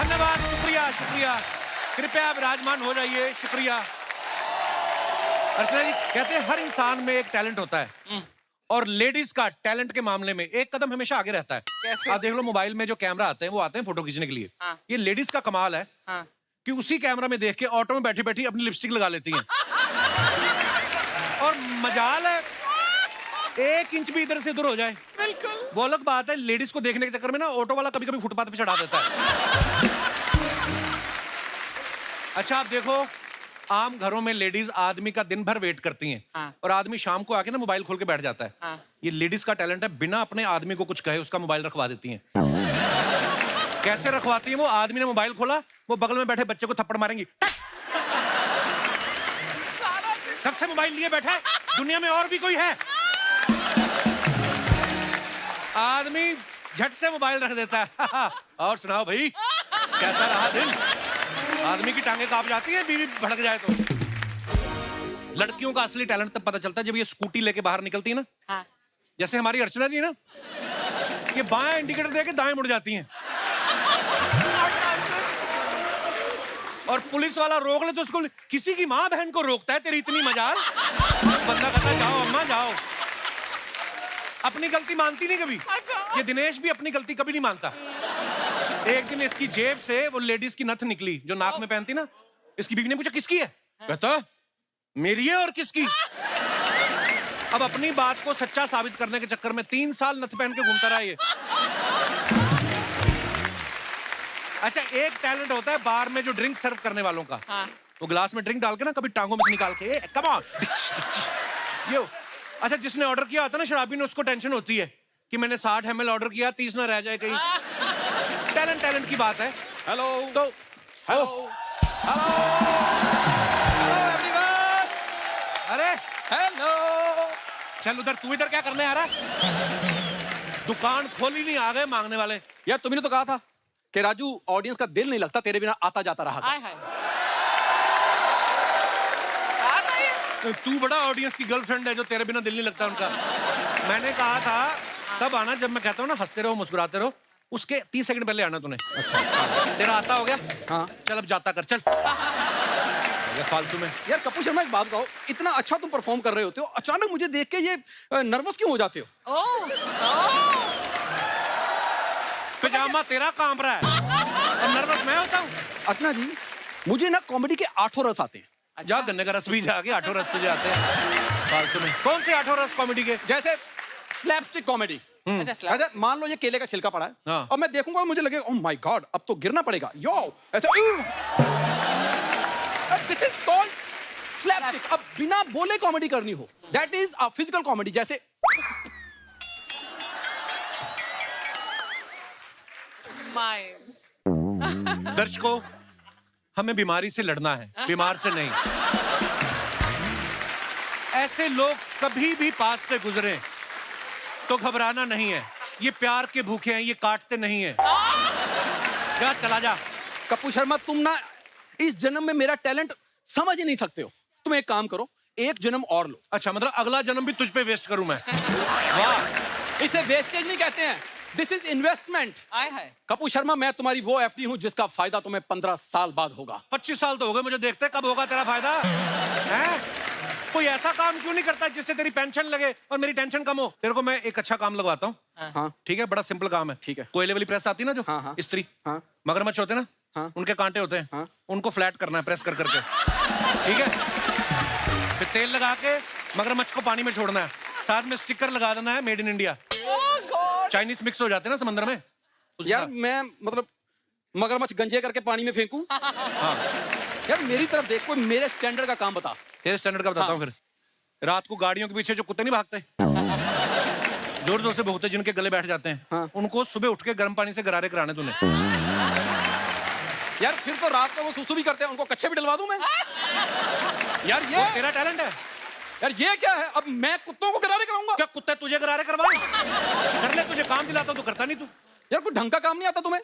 धन्यवाद, शुक्रिया शुक्रिया। कृपया विराजमान हो जाइए, शुक्रिया। अर्चना जी कहते हैं हर इंसान में एक टैलेंट होता है और लेडीज का टैलेंट के मामले में एक कदम हमेशा आगे रहता है। कैसे? आप देख लो मोबाइल में जो कैमरा आते हैं वो आते हैं फोटो खींचने के लिए। हाँ। ये लेडीज का कमाल है हाँ। कि उसी कैमरा में देख के ऑटो में बैठी बैठी अपनी लिपस्टिक लगा लेती हैं। और मजाल है 1 इंच भी इधर से दूर हो जाए। बिल्कुल। वो अलग बात है, लेडीज को देखने के चक्कर में ना ऑटो वाला कभी कभी फुटपाथ पे चढ़ा देता है। अच्छा आप देखो, आम घरों में लेडीज आदमी का दिन भर वेट करती हैं। हाँ। और आदमी शाम को आके ना मोबाइल खोल के बैठ जाता है। हाँ। ये लेडीज का टैलेंट है, बिना अपने आदमी को कुछ कहे उसका मोबाइल रखवा देती हैं। कैसे रखवाती है वो? आदमी ने मोबाइल खोला, वो बगल में बैठे बच्चे को थप्पड़ मारेंगी। कब से मोबाइल लिए बैठा है? दुनिया में और भी कोई है? आदमी झट से मोबाइल रख देता है। और सुनाओ भाई, कैसा रहा दिन? आदमी की टांगे कांप जाती है बीवी भड़क जाए तो। लड़कियों का असली टैलेंट तब पता चलता है जब ये स्कूटी लेके बाहर निकलती है ना। हाँ। जैसे हमारी अर्चना जी ना, ये बाएं इंडिकेटर देके दाएं मुड़ जाती हैं। और पुलिस वाला रोक ले तो उसको किसी की माँ बहन को रोकता है, तेरी इतनी मजाल। बंदा कहता जाओ अम्मा जाओ। अपनी गलती मानती नहीं कभी। ये दिनेश भी अपनी गलती कभी नहीं मानता। एक दिन इसकी जेब से वो लेडीज की नथ निकली जो नाक में पहनती ना। इसकी बीवी ने पूछा किसकी है? कहता मेरी है और किसकी। अब अपनी बात को सच्चा साबित करने के चक्कर में 3 साल नथ पहन के घूमता रहा ये। अच्छा एक टैलेंट होता है बार में जो ड्रिंक सर्व करने वालों का। हाँ। वो गिलास में ड्रिंक डाल के ना कभी टांगों में से निकाल के कम ऑन ये। अच्छा जिसने ऑर्डर किया होता है ना शराबी ने, उसको टेंशन होती है कि मैंने 60 ml ऑर्डर किया, 30 ना रह जाए कहीं। टैलेंट की बात है। हेलो तो हेलो हेलो एवरीवन। अरे हेलो। चल उधर, तू इधर क्या करने आ रहा है? दुकान खोली नहीं, आ गए मांगने वाले। यार तुमने तो कहा था कि राजू ऑडियंस का दिल नहीं लगता, तेरे बिना आता जाता रहा। हाय हाय। आ गई। तू बड़ा ऑडियंस की गर्लफ्रेंड है जो तेरे बिना दिल नहीं लगता उनका। मैंने कहा था तब आना जब मैं कहता हूँ ना हंसते रहो मुस्कुराते रहो, उसके 30 सेकंड पहले आना तूने। अच्छा तेरा आता हो गया? हाँ। चल अब जाता कर, चल। ये फालतू में। यार कपूर शर्मा एक बात कहो, इतना अच्छा तुम परफॉर्म कर रहे होते हो, अचानक मुझे देख के ये नर्वस क्यों हो जाते हो? पिजामा तेरा कांप रहा है और नर्वस मैं होता हूँ। अर्चना जी मुझे ना कॉमेडी के 8 रस आते हैं। जा गन्ने का रस भी जाके 8 रस तुझे आते हैं फालतू में। कौन से 8 रस कॉमेडी के? जैसे स्लैपस्टिक कॉमेडी। अच्छा मान लो ये केले का छिलका पड़ा है। हाँ। और मैं देखूंगा मुझे लगेगा ओह माय गॉड अब तो गिरना पड़ेगा यो ऐसे। This is called slapstick. अब बिना बोले कॉमेडी करनी हो that is a physical comedy. जैसे दर्शकों हमें बीमारी से लड़ना है, बीमार से नहीं। ऐसे लोग कभी भी पास से गुजरे तो घबराना नहीं है। ये प्यार के भूखे हैं, ये काटते नहीं है। जा चला जा। कपूर शर्मा तुम ना इस जन्म में मेरा टैलेंट समझ ही नहीं सकते हो। तुम एक काम करो, एक जन्म और लो। अच्छा मतलब अगला जन्म भी तुझ पे वेस्ट करूं मैं? वाह। इसे वेस्टेज नहीं कहते हैं, दिस इज इन्वेस्टमेंट। आय हाय। कपूर शर्मा मैं तुम्हारी वो एफडी हूं जिसका फायदा तुम्हें 15 साल बाद होगा। 25 साल तो हो गए मुझे देखते, कब होगा तेरा फायदा? हैं? कोई ऐसा काम क्यों नहीं करता जिससे तेरी पेंशन लगे और मेरी टेंशन कम हो? तेरे को मैं एक अच्छा काम लगवाता हूँ। हाँ ठीक है, बड़ा सिंपल काम है। ठीक है। कोयले वाली प्रेस आती है ना जो, हाँ, हाँ। इस्त्री। हाँ। मगरमच्छ होते हैं ना, हाँ। उनके कांटे होते हैं। हाँ। उनको फ्लैट करना है प्रेस कर करके। ठीक है, फिर तेल लगा के मगरमच्छ को पानी में छोड़ना है, साथ में स्टिकर लगा देना है made in India. Chinese mix हो जाते हैं ना समंदर में। यार मैं मतलब मगरमच्छ गंजे करके पानी में फेंकूं? हाँ। यार मेरी तरफ देख, कोई मेरे स्टैंडर्ड का काम बता। तेरे स्टैंडर्ड का बताता हूँ। फिर रात को गाड़ियों के पीछे जो कुत्ते नहीं भागते, जोर जोर से भौंकते, जिनके गले बैठ जाते हैं, हाँ। उनको सुबह उठ के गर्म पानी से गरारे कराने तूने। यार फिर तो रात को वो सुसु भी करते हैं, उनको कच्छे भी डलवा दूं मैं? यार ये वो तेरा टैलेंट है। यार ये क्या है? अब मैं कुत्तों को गरारे कराऊंगा? क्या कुत्ते तुझे गरारे करवाए? कर ले, तुझे काम दिलाता हूं तो करता नहीं तू। यार कोई ढंग का काम नहीं आता तुम्हें?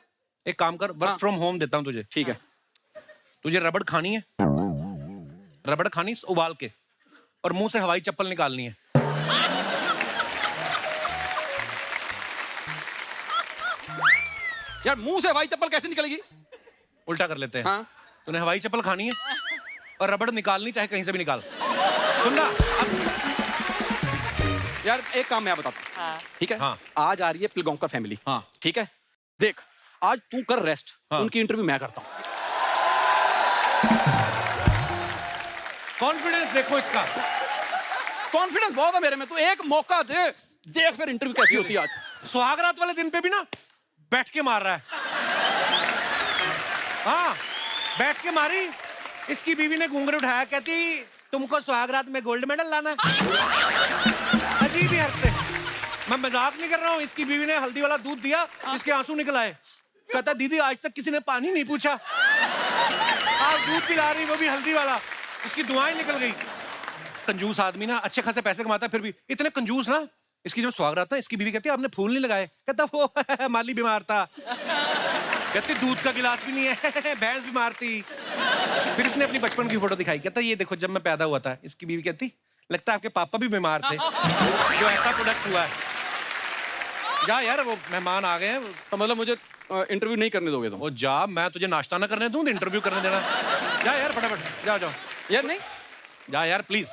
एक काम कर, वर्क हाँ। फ्रॉम होम देता हूं तुझे। ठीक है। तुझे रबड़ खानी है, रबड़ खानी उबाल के, और मुंह से हवाई चप्पल निकालनी है। यार मुंह से हवाई चप्पल कैसे निकलेगी? उल्टा कर लेते हैं। हाँ। तूने हवाई चप्पल खानी है और रबड़ निकालनी, चाहे कहीं से भी निकाल। सुनना अब, यार एक काम मैं बताता हूँ, हाँ। ठीक है? हाँ। आज आ रही है पिलगांवकर फैमिली, हाँ। ठीक है? देख, आज तू कर रेस्ट, हाँ। उनकी इंटरव्यू मैं करता हूँ। कॉन्फिडेंस देखो इसका। कॉन्फिडेंस बहुत है मेरे में, तू एक मौका दे, देख फिर इंटरव्यू कैसी होती है आज। सुहागरात वाले दिन पे भी ना बैठ के मार रहा है। हाँ, बैठ के मारी। इसकी बीवी ने घूंघट उठाया, कहती तुमको सुहागरात में गोल्ड मेडल लाना है। अजीब ही हरकतें। मैं मजाक नहीं कर रहा हूँ। इसकी बीवी ने हल्दी वाला दूध दिया, इसके आंसू निकल आए। कहता दीदी आज तक किसी ने पानी नहीं पूछा, आज दूध पिला रही, वो भी हल्दी वाला। इसकी दुआएं निकल गई। कंजूस आदमी ना, अच्छे खासे पैसे कमाता है, फिर भी इतने कंजूस ना। इसकी जब सुहागरात था, इसकी बीवी कहती है आपने फूल नहीं लगाए। कहता वो माली बीमार था। कहती दूध का गिलास भी नहीं है, भैंस बीमार थी। फिर इसने अपनी बचपन की फोटो दिखाई, कहता ये देखो जब मैं पैदा हुआ था। इसकी बीवी कहती लगता है आपके पापा भी बीमार थे, जो ऐसा प्रोडक्ट हुआ है। जा यार, वो मेहमान आ गए हैं। तो मतलब मुझे इंटरव्यू नहीं करने दोगे तुम? वो जा, मैं तुझे नाश्ता ना करने दूं तो इंटरव्यू करने देना। जा यार फटाफट, जा जाओ यार नहीं, जा यार प्लीज।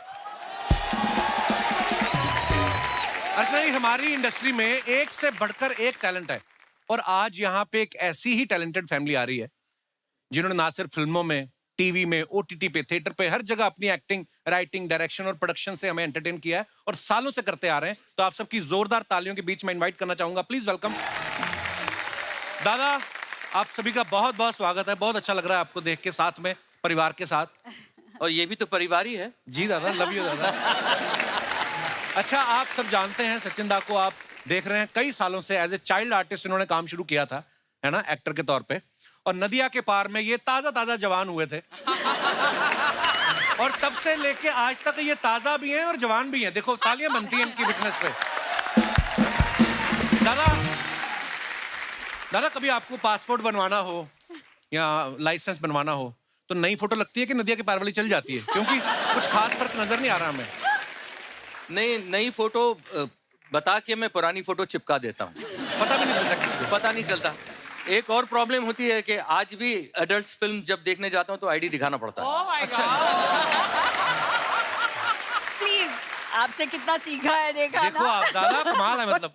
अच्छा, ये हमारी इंडस्ट्री में एक से बढ़कर एक टैलेंट है, और आज यहाँ पे एक ऐसी ही टैलेंटेड फैमिली आ रही है जिन्होंने ना सिर्फ फिल्मों में, टीवी में, ओटीटी पे, थिएटर पे, हर जगह अपनी एक्टिंग, राइटिंग, डायरेक्शन और प्रोडक्शन से हमें एंटरटेन किया है और सालों से करते आ रहे हैं। तो आप सबकी जोरदार तालियों के बीच में इनवाइट करना चाहूंगा, प्लीज वेलकम दादा। आप सभी का बहुत बहुत स्वागत है। बहुत अच्छा लग रहा है आपको देख के, साथ में परिवार के साथ। और ये भी तो परिवार ही है। जी दादा, लव यू दादा। अच्छा, आप सब जानते हैं सचिन दा को, आप देख रहे हैं कई सालों से एज ए चाइल्ड आर्टिस्ट इन्होंने काम शुरू किया था, है ना, एक्टर के तौर पे। और नदिया के पार में ये ताजा ताजा जवान हुए थे और तब से लेके आज तक ये ताजा भी हैं और जवान भी हैं। देखो तालियां बनती हैं इनकी फिटनेस पे। दादा, दादा कभी आपको पासपोर्ट बनवाना हो या लाइसेंस बनवाना हो तो नई फोटो लगती है कि नदिया के पार वाली चल जाती है? क्योंकि कुछ खास फर्क नजर नहीं आ रहा हमें। नई फोटो बता के मैं पुरानी फोटो चिपका देता हूँ, पता भी नहीं चलता किसी को। पता नहीं चलता। एक और प्रॉब्लम होती है कि आज भी एडल्ट फिल्म जब देखने जाता हूँ तो आईडी दिखाना पड़ता है। Oh my अच्छा। God. प्लीज, आपसे कितना सीखा है देखा देखो ना? आप, दादा कमाल है। मतलब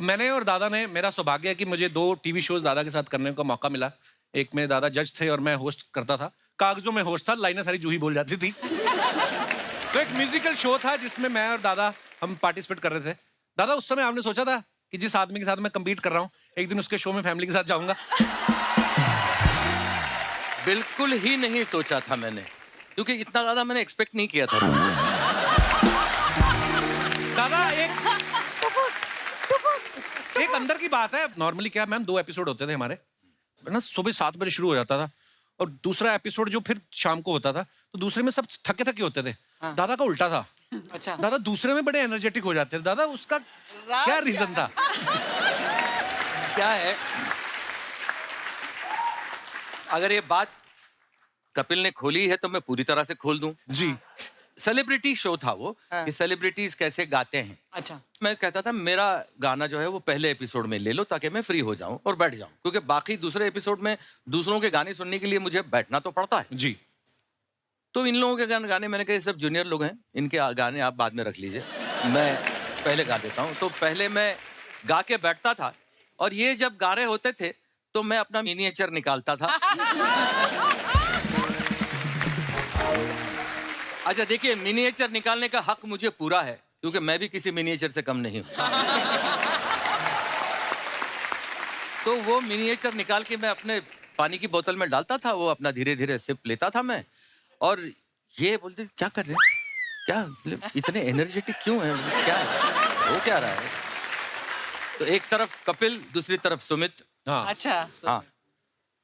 मैंने और दादा ने, मेरा सौभाग्य है कि मुझे 2 टीवी शोज दादा के साथ करने का मौका मिला। एक में दादा जज थे और मैं होस्ट करता था। कागजों में होस्ट था, लाइनें सारी जूही बोल जाती थी। तो एक म्यूजिकल शो था जिसमें मैं और दादा हम पार्टिसिपेट कर रहे थे। दादा उस समय आपने सोचा था कि जिस आदमी के साथ मैं कम्पीट कर रहा हूँ एक दिन उसके शो में फैमिली के साथ जाऊंगा? बिल्कुल ही नहीं सोचा था मैंने, क्योंकि इतना ज्यादा मैंने एक्सपेक्ट नहीं किया था। दादा एक अंदर की बात है। नॉर्मली क्या मैम, 2 एपिसोड होते थे हमारे ना, सुबह 7 बजे शुरू हो जाता था और दूसरा एपिसोड जो फिर शाम को होता था, तो दूसरे में सब थके थके होते थे। दादा का उल्टा था। अच्छा। दादा दूसरे में बड़े एनर्जेटिक हो जाते थे। दादा उसका क्या रीजन था? क्या है, अगर ये बात कपिल ने खोली है तो मैं पूरी तरह से खोल दूं। जी। सेलिब्रिटी शो था वो, कि सेलिब्रिटीज कैसे गाते हैं। अच्छा। मैं कहता था मेरा गाना जो है वो पहले एपिसोड में ले लो ताकि मैं फ्री हो जाऊं और बैठ जाऊं, क्योंकि बाकी दूसरे एपिसोड में दूसरों के गाने सुनने के लिए मुझे बैठना तो पड़ता है। जी। तो इन लोगों के गाने मैंने कहा सब जूनियर लोग हैं, इनके गाने आप बाद में रख लीजिए, मैं पहले गा देता हूँ। तो पहले मैं गा के बैठता था और ये जब गा रहे होते थे तो मैं अपना मिनिएचर निकालता था। अच्छा देखिए, मिनिएचर निकालने का हक मुझे पूरा है क्योंकि मैं भी किसी मिनिएचर से कम नहीं हूँ। तो वो मिनिएचर निकाल के मैं अपने पानी की बोतल में डालता था, वो अपना धीरे धीरे सिप लेता था मैं। और ये बोलते क्या कर रहे हैं, क्या इतने एनर्जेटिक क्यों है, क्या है, वो क्या रहा है? तो एक तरफ कपिल, दूसरी तरफ सुमित। हाँ। अच्छा। हाँ,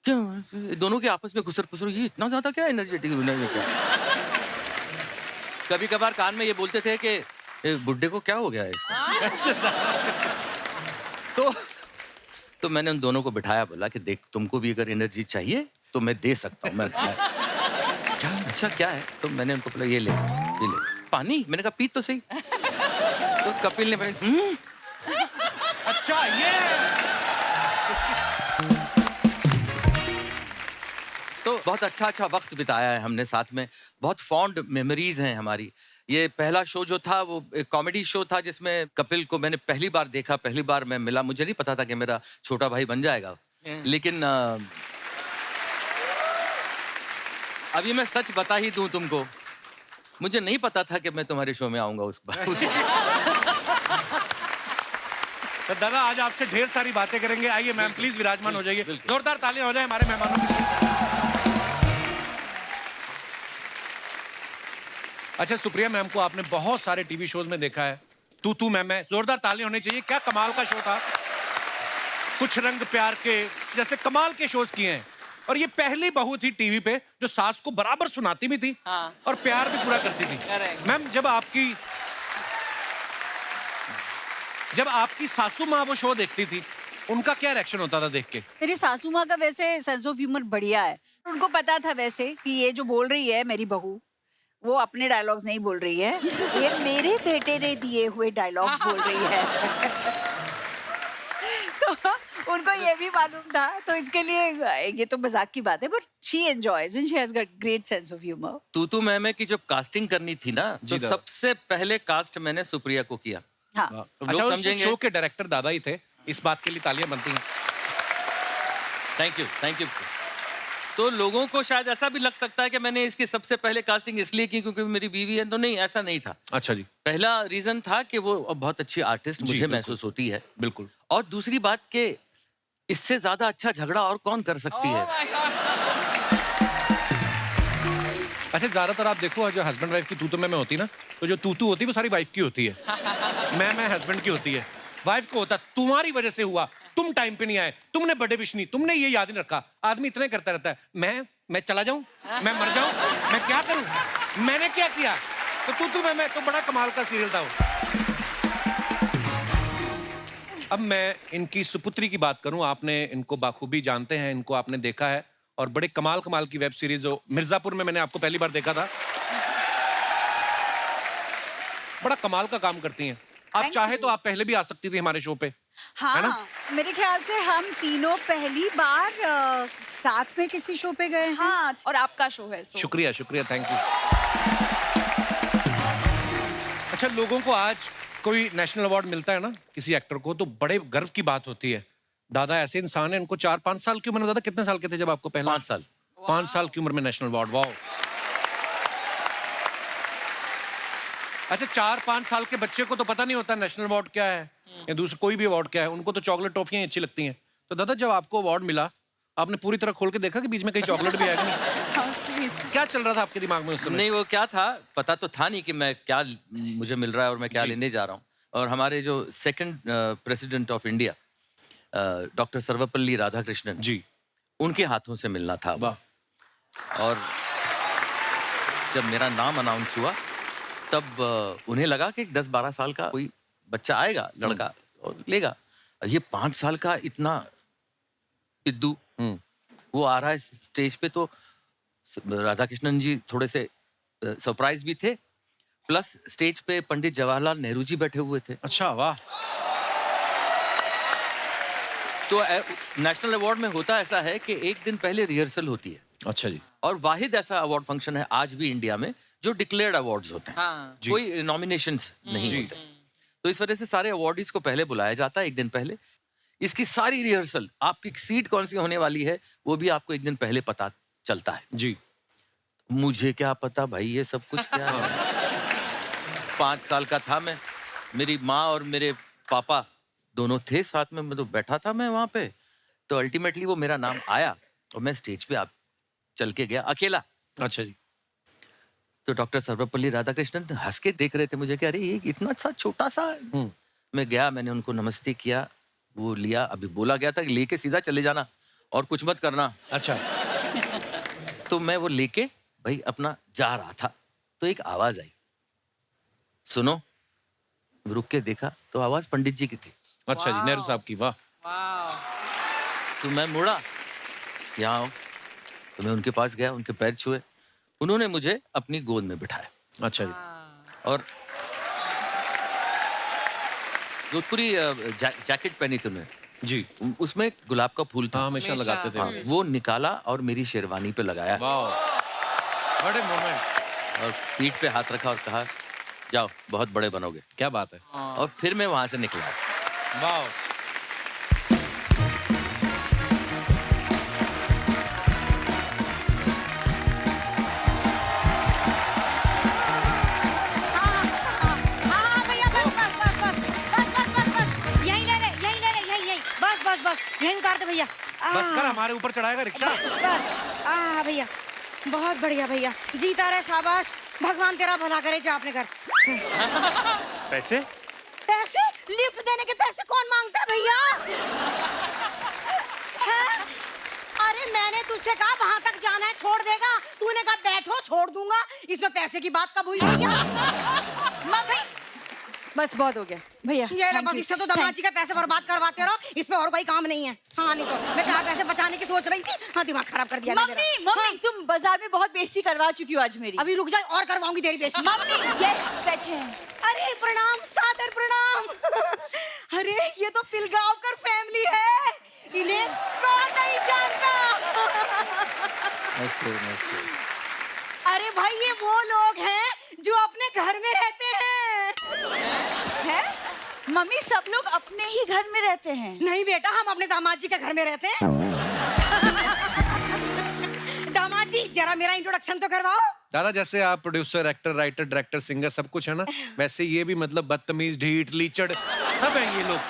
क्यों दोनों के आपस में घुसर पुसर, ये इतना ज्यादा क्या एनर्जेटिक क्या? कभी कभार कान में ये बोलते थे कि बुड्ढे को क्या हो गया है इसका? तो मैंने उन दोनों को बिठाया, बोला कि देख तुमको भी अगर एनर्जी चाहिए तो मैं दे सकता हूँ। मैं क्या, अच्छा क्या है? तो मैंने उनको बोला ये ले पानी। मैंने कहा पी तो सही। तो कपिल ने अच्छा ये बहुत अच्छा वक्त बिताया है हमने साथ में, बहुत फॉन्ड मेमोरीज हैं हमारी। ये पहला शो जो था वो एक कॉमेडी शो था जिसमें कपिल को मैंने पहली बार देखा, पहली बार मैं मिला, मुझे नहीं पता था कि मेरा छोटा भाई बन जाएगा। लेकिन अभी मैं सच बता ही दूं तुमको, मुझे नहीं पता था कि मैं तुम्हारे शो में आऊंगा उस बार। तो दादा आज आपसे ढेर सारी बातें करेंगे। आइए मैम प्लीज विराजमान हो जाइए। जोरदार तालियां हो जाए हमारे मेहमानों के लिए। अच्छा सुप्रिया मैम को आपने बहुत सारे टीवी शोज में देखा है। तू मैं, जोरदार तालियां होनी चाहिए। क्या कमाल का शो था। कुछ रंग प्यार के जैसे कमाल के शोज किए हैं। और ये पहली बहू थी टीवी पे जो सास को बराबर सुनाती भी थी और प्यार भी पूरा करती थी। मैम जब आपकी सासू माँ वो शो देखती थी उनका क्या रिएक्शन होता था देख के? मेरी सासू माँ का वैसे सेंस ऑफ ह्यूमर बढ़िया है। उनको पता था वैसे कि ये जो बोल रही है मेरी बहू, वो अपने डायलॉग्स नहीं बोल रही है, ये मेरे बेटे ने दिए हुए डायलॉग्स बोल रही है। तो उनको ये भी मालूम था, तो इसके लिए ये तो मजाक की बात है, but she enjoys and she has got great sense of humour. तू मैं की जब कास्टिंग करनी थी ना, तो सबसे पहले कास्ट मैंने सुप्रिया को किया। हाँ। अच्छा, उस शो के डायरेक्टर दादा ही थे, इस बात के लिए तालियां बनती हैं। Thank you. तो लोगों को शायद ऐसा भी लग सकता है कि मैंने इसकी सबसे पहले कास्टिंग इसलिए की क्योंकि मेरी बीवी है, तो नहीं, ऐसा नहीं था। अच्छा जी। पहला रीजन था कि वो बहुत अच्छी आर्टिस्ट मुझे महसूस होती है। बिल्कुल। और दूसरी बात कि इससे ज्यादा अच्छा झगड़ा और कौन कर सकती है। अच्छा ज्यादातर आप देखो जो हस्बैंड वाइफ की तू मैं होती ना, तो जो तू होती है वो सारी वाइफ की होती है। मैं हस्बैंड की होती है। वाइफ को होता तुम्हारी वजह से हुआ, तुम टाइम पे नहीं आए, तुमने बर्थडे विश नहीं, तुमने ये याद नहीं रखा। आदमी इतने करता रहता है, मैं चला जाऊं, मैं मर जाऊं, मैं क्या करूं, मैंने क्या किया। तो तू मैं तो बड़ा कमाल का सीरियल था वो। अब मैं इनकी सुपुत्री की बात करूं, आपने इनको बाखूबी जानते हैं, इनको आपने देखा है और बड़े कमाल की वेब सीरीज जो मिर्जापुर में मैंने आपको पहली बार देखा था, बड़ा कमाल का काम करती हैं। आप चाहे तो आप पहले भी आ सकती थी हमारे शो पे। हाँ, मेरे ख्याल से हम तीनों पहली बार साथ में किसी शो पे गए हैं। हाँ, और आपका शो है। शुक्रिया, थैंक यू। अच्छा, लोगों को आज कोई नेशनल अवार्ड मिलता है ना किसी एक्टर को, तो बड़े गर्व की बात होती है। दादा ऐसे इंसान है, इनको 4-5 साल की उम्र में, दादा कितने साल के थे जब आपको पहला? 5 साल। 5 साल की उम्र में नेशनल अवार्ड। वाह। अच्छा, 4-5 साल के बच्चे को तो पता नहीं होता नेशनल अवार्ड क्या है या दूसरा कोई भी अवार्ड क्या है, उनको तो चॉकलेट टॉफियां अच्छी लगती हैं। तो दादा जब आपको अवार्ड मिला, आपने पूरी तरह खोल के देखा कि बीच में कहीं चॉकलेट भी है कि नहीं? क्या चल रहा था आपके दिमाग में उस समय? नहीं, वो क्या था पता तो था नहीं कि मैं क्या मुझे मिल रहा है और मैं क्या लेने जा रहा हूँ। और हमारे जो second president of India doctor Sarvepalli Radhakrishnan ji, उनके हाथों से मिलना था। वाह। और जब मेरा नाम अनाउंस हुआ तब उन्हें लगा कि 10-12 साल का कोई बच्चा आएगा, लड़का, और लेगा। ये 5 साल का इतना पिद्दू वो आ रहा है स्टेज पे, तो राधाकृष्णन जी थोड़े से सरप्राइज भी थे, प्लस स्टेज पे पंडित जवाहरलाल नेहरू जी बैठे हुए थे। अच्छा, वाह। तो नेशनल अवार्ड में होता ऐसा है कि एक दिन पहले रिहर्सल होती है। अच्छा जी। और वाहिद ऐसा अवार्ड फंक्शन है आज भी इंडिया में जो डिक्लेयर्ड अवार्ड्स होते हैं। हाँ। कोई नॉमिनेशंस नहीं होते। तो इस वजह से सारे अवार्डीज को पहले बुलाया जाता है एक दिन पहले। इसकी सारी रिहर्सल, आपकी सीट कौन सी होने वाली है वो भी आपको एक दिन पहले पता चलता है जी। मुझे क्या पता भाई ये सब कुछ क्या है। 5 साल का था मैं, मेरी माँ और मेरे पापा दोनों थे साथ में, मैं तो बैठा था मैं वहां पे। तो अल्टीमेटली वो मेरा नाम आया और मैं स्टेज पे चल के गया अकेला। अच्छा जी। तो डॉक्टर सर्वपल्ली राधाकृष्णन हंस के देख रहे थे मुझे कि अरे ये इतना सा छोटा सा। मैं गया, मैंने उनको नमस्ते किया, वो लिया। अभी बोला गया था कि लेके सीधा चले जाना और कुछ मत करना। अच्छा। तो मैं वो लेके भाई अपना जा रहा था, तो एक आवाज आई, सुनो। रुक के देखा तो आवाज पंडित जी की थी। अच्छा जी, नेहरू साहब की। वाह। तो मैं मुड़ा, यहाँ आओ। तो मैं उनके पास गया, उनके पैर छुए, उन्होंने मुझे अपनी गोद में बिठाया। अच्छा जी। और जोधपुरी जैकेट पहनी थी उन्होंने, जी। उसमें गुलाब का फूल था। हाँ, हमेशा लगाते थे। हाँ, वो निकाला और मेरी शेरवानी पे लगाया वाह, बड़े मोमेंट। और पीठ पे हाथ रखा और कहा जाओ बहुत बड़े बनोगे। क्या बात है। और फिर मैं वहां से निकला। वाह। हाँ भैया बस यहीं ले ले यहीं बस यहीं उतार दे भैया। बस कर, हमारे ऊपर चढ़ाएगा रिक्शा। बस भैया बहुत बढ़िया भैया, जीता रहे, शाबाश, भगवान तेरा भला करे जा अपने घर। पैसे? पैसे? लिफ्ट देने के पैसे कौन मांगता है भैया? हैं? अरे मैंने तुझसे कहा वहां तक जाना है, छोड़ देगा, तूने कहा बैठो छोड़ दूंगा, इसमें पैसे की बात कब हुई भैया? मम्मी बस बहुत हो गया भैया। ये लो, बस इससे तो दामाद जी का पैसे बर्बाद करवाते रहो, इसमें और कोई काम नहीं है। हाँ नहीं तो मैं 4 पैसे बचाने की सोच रही थी, हाँ दिमाग खराब कर दिया मम्मी मम्मी तुम बाजार में बहुत बेइज्जती करवा चुकी हो आज मेरी। अभी रुक जाए और करवाऊंगी तेरी बेइज्जती। मम्मी यस बैठे हैं। अरे प्रणाम, सादर प्रणाम। अरे ये तो पिलगांवकर फैमिली है, इन्हें कौन नहीं जानता। अरे भाई ये वो लोग हैं जो अपने घर में रहते हैं। हैं? मम्मी सब लोग अपने ही घर में रहते हैं। नहीं बेटा, हम अपने दामाद जी के घर में रहते हैं। दामाद जी जरा मेरा इंट्रोडक्शन तो करवाओ। दादा, जैसे आप producer, actor, writer, director, singer सब कुछ है ना, वैसे ये भी मतलब बदतमीज, ढीठ, लीचड़ सब है ये लोग।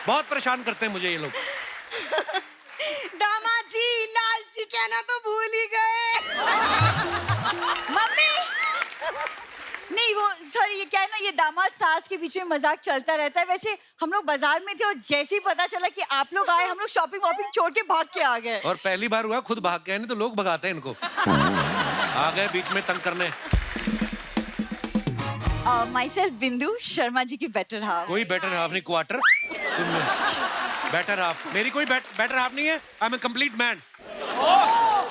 बहुत परेशान करते हैं मुझे ये लोग। दामाद जी लालची कहना तो भूल ही गए। मम्मी नहीं वो सॉरी, ये क्या है ना, ये दामाद सास के बीच में मजाक चलता रहता है। वैसे हम लोग बाजार में थे और जैसे ही पता चला कि आप लोग आए, हम लोग शॉपिंग वॉपिंग छोड़ के भाग के आ गए। और पहली बार हुआ खुद भाग के आए, नहीं तो लोग भगाते हैं इनको। आ गए बीच में तंग करने। माई सेल्फ बिंदु शर्मा जी की बेटर हाफ। कोई बेटर हाफ नहीं, क्वार्टर। बेटर हाफ मेरी कोई बेटर हाफ नहीं है। I am a complete man.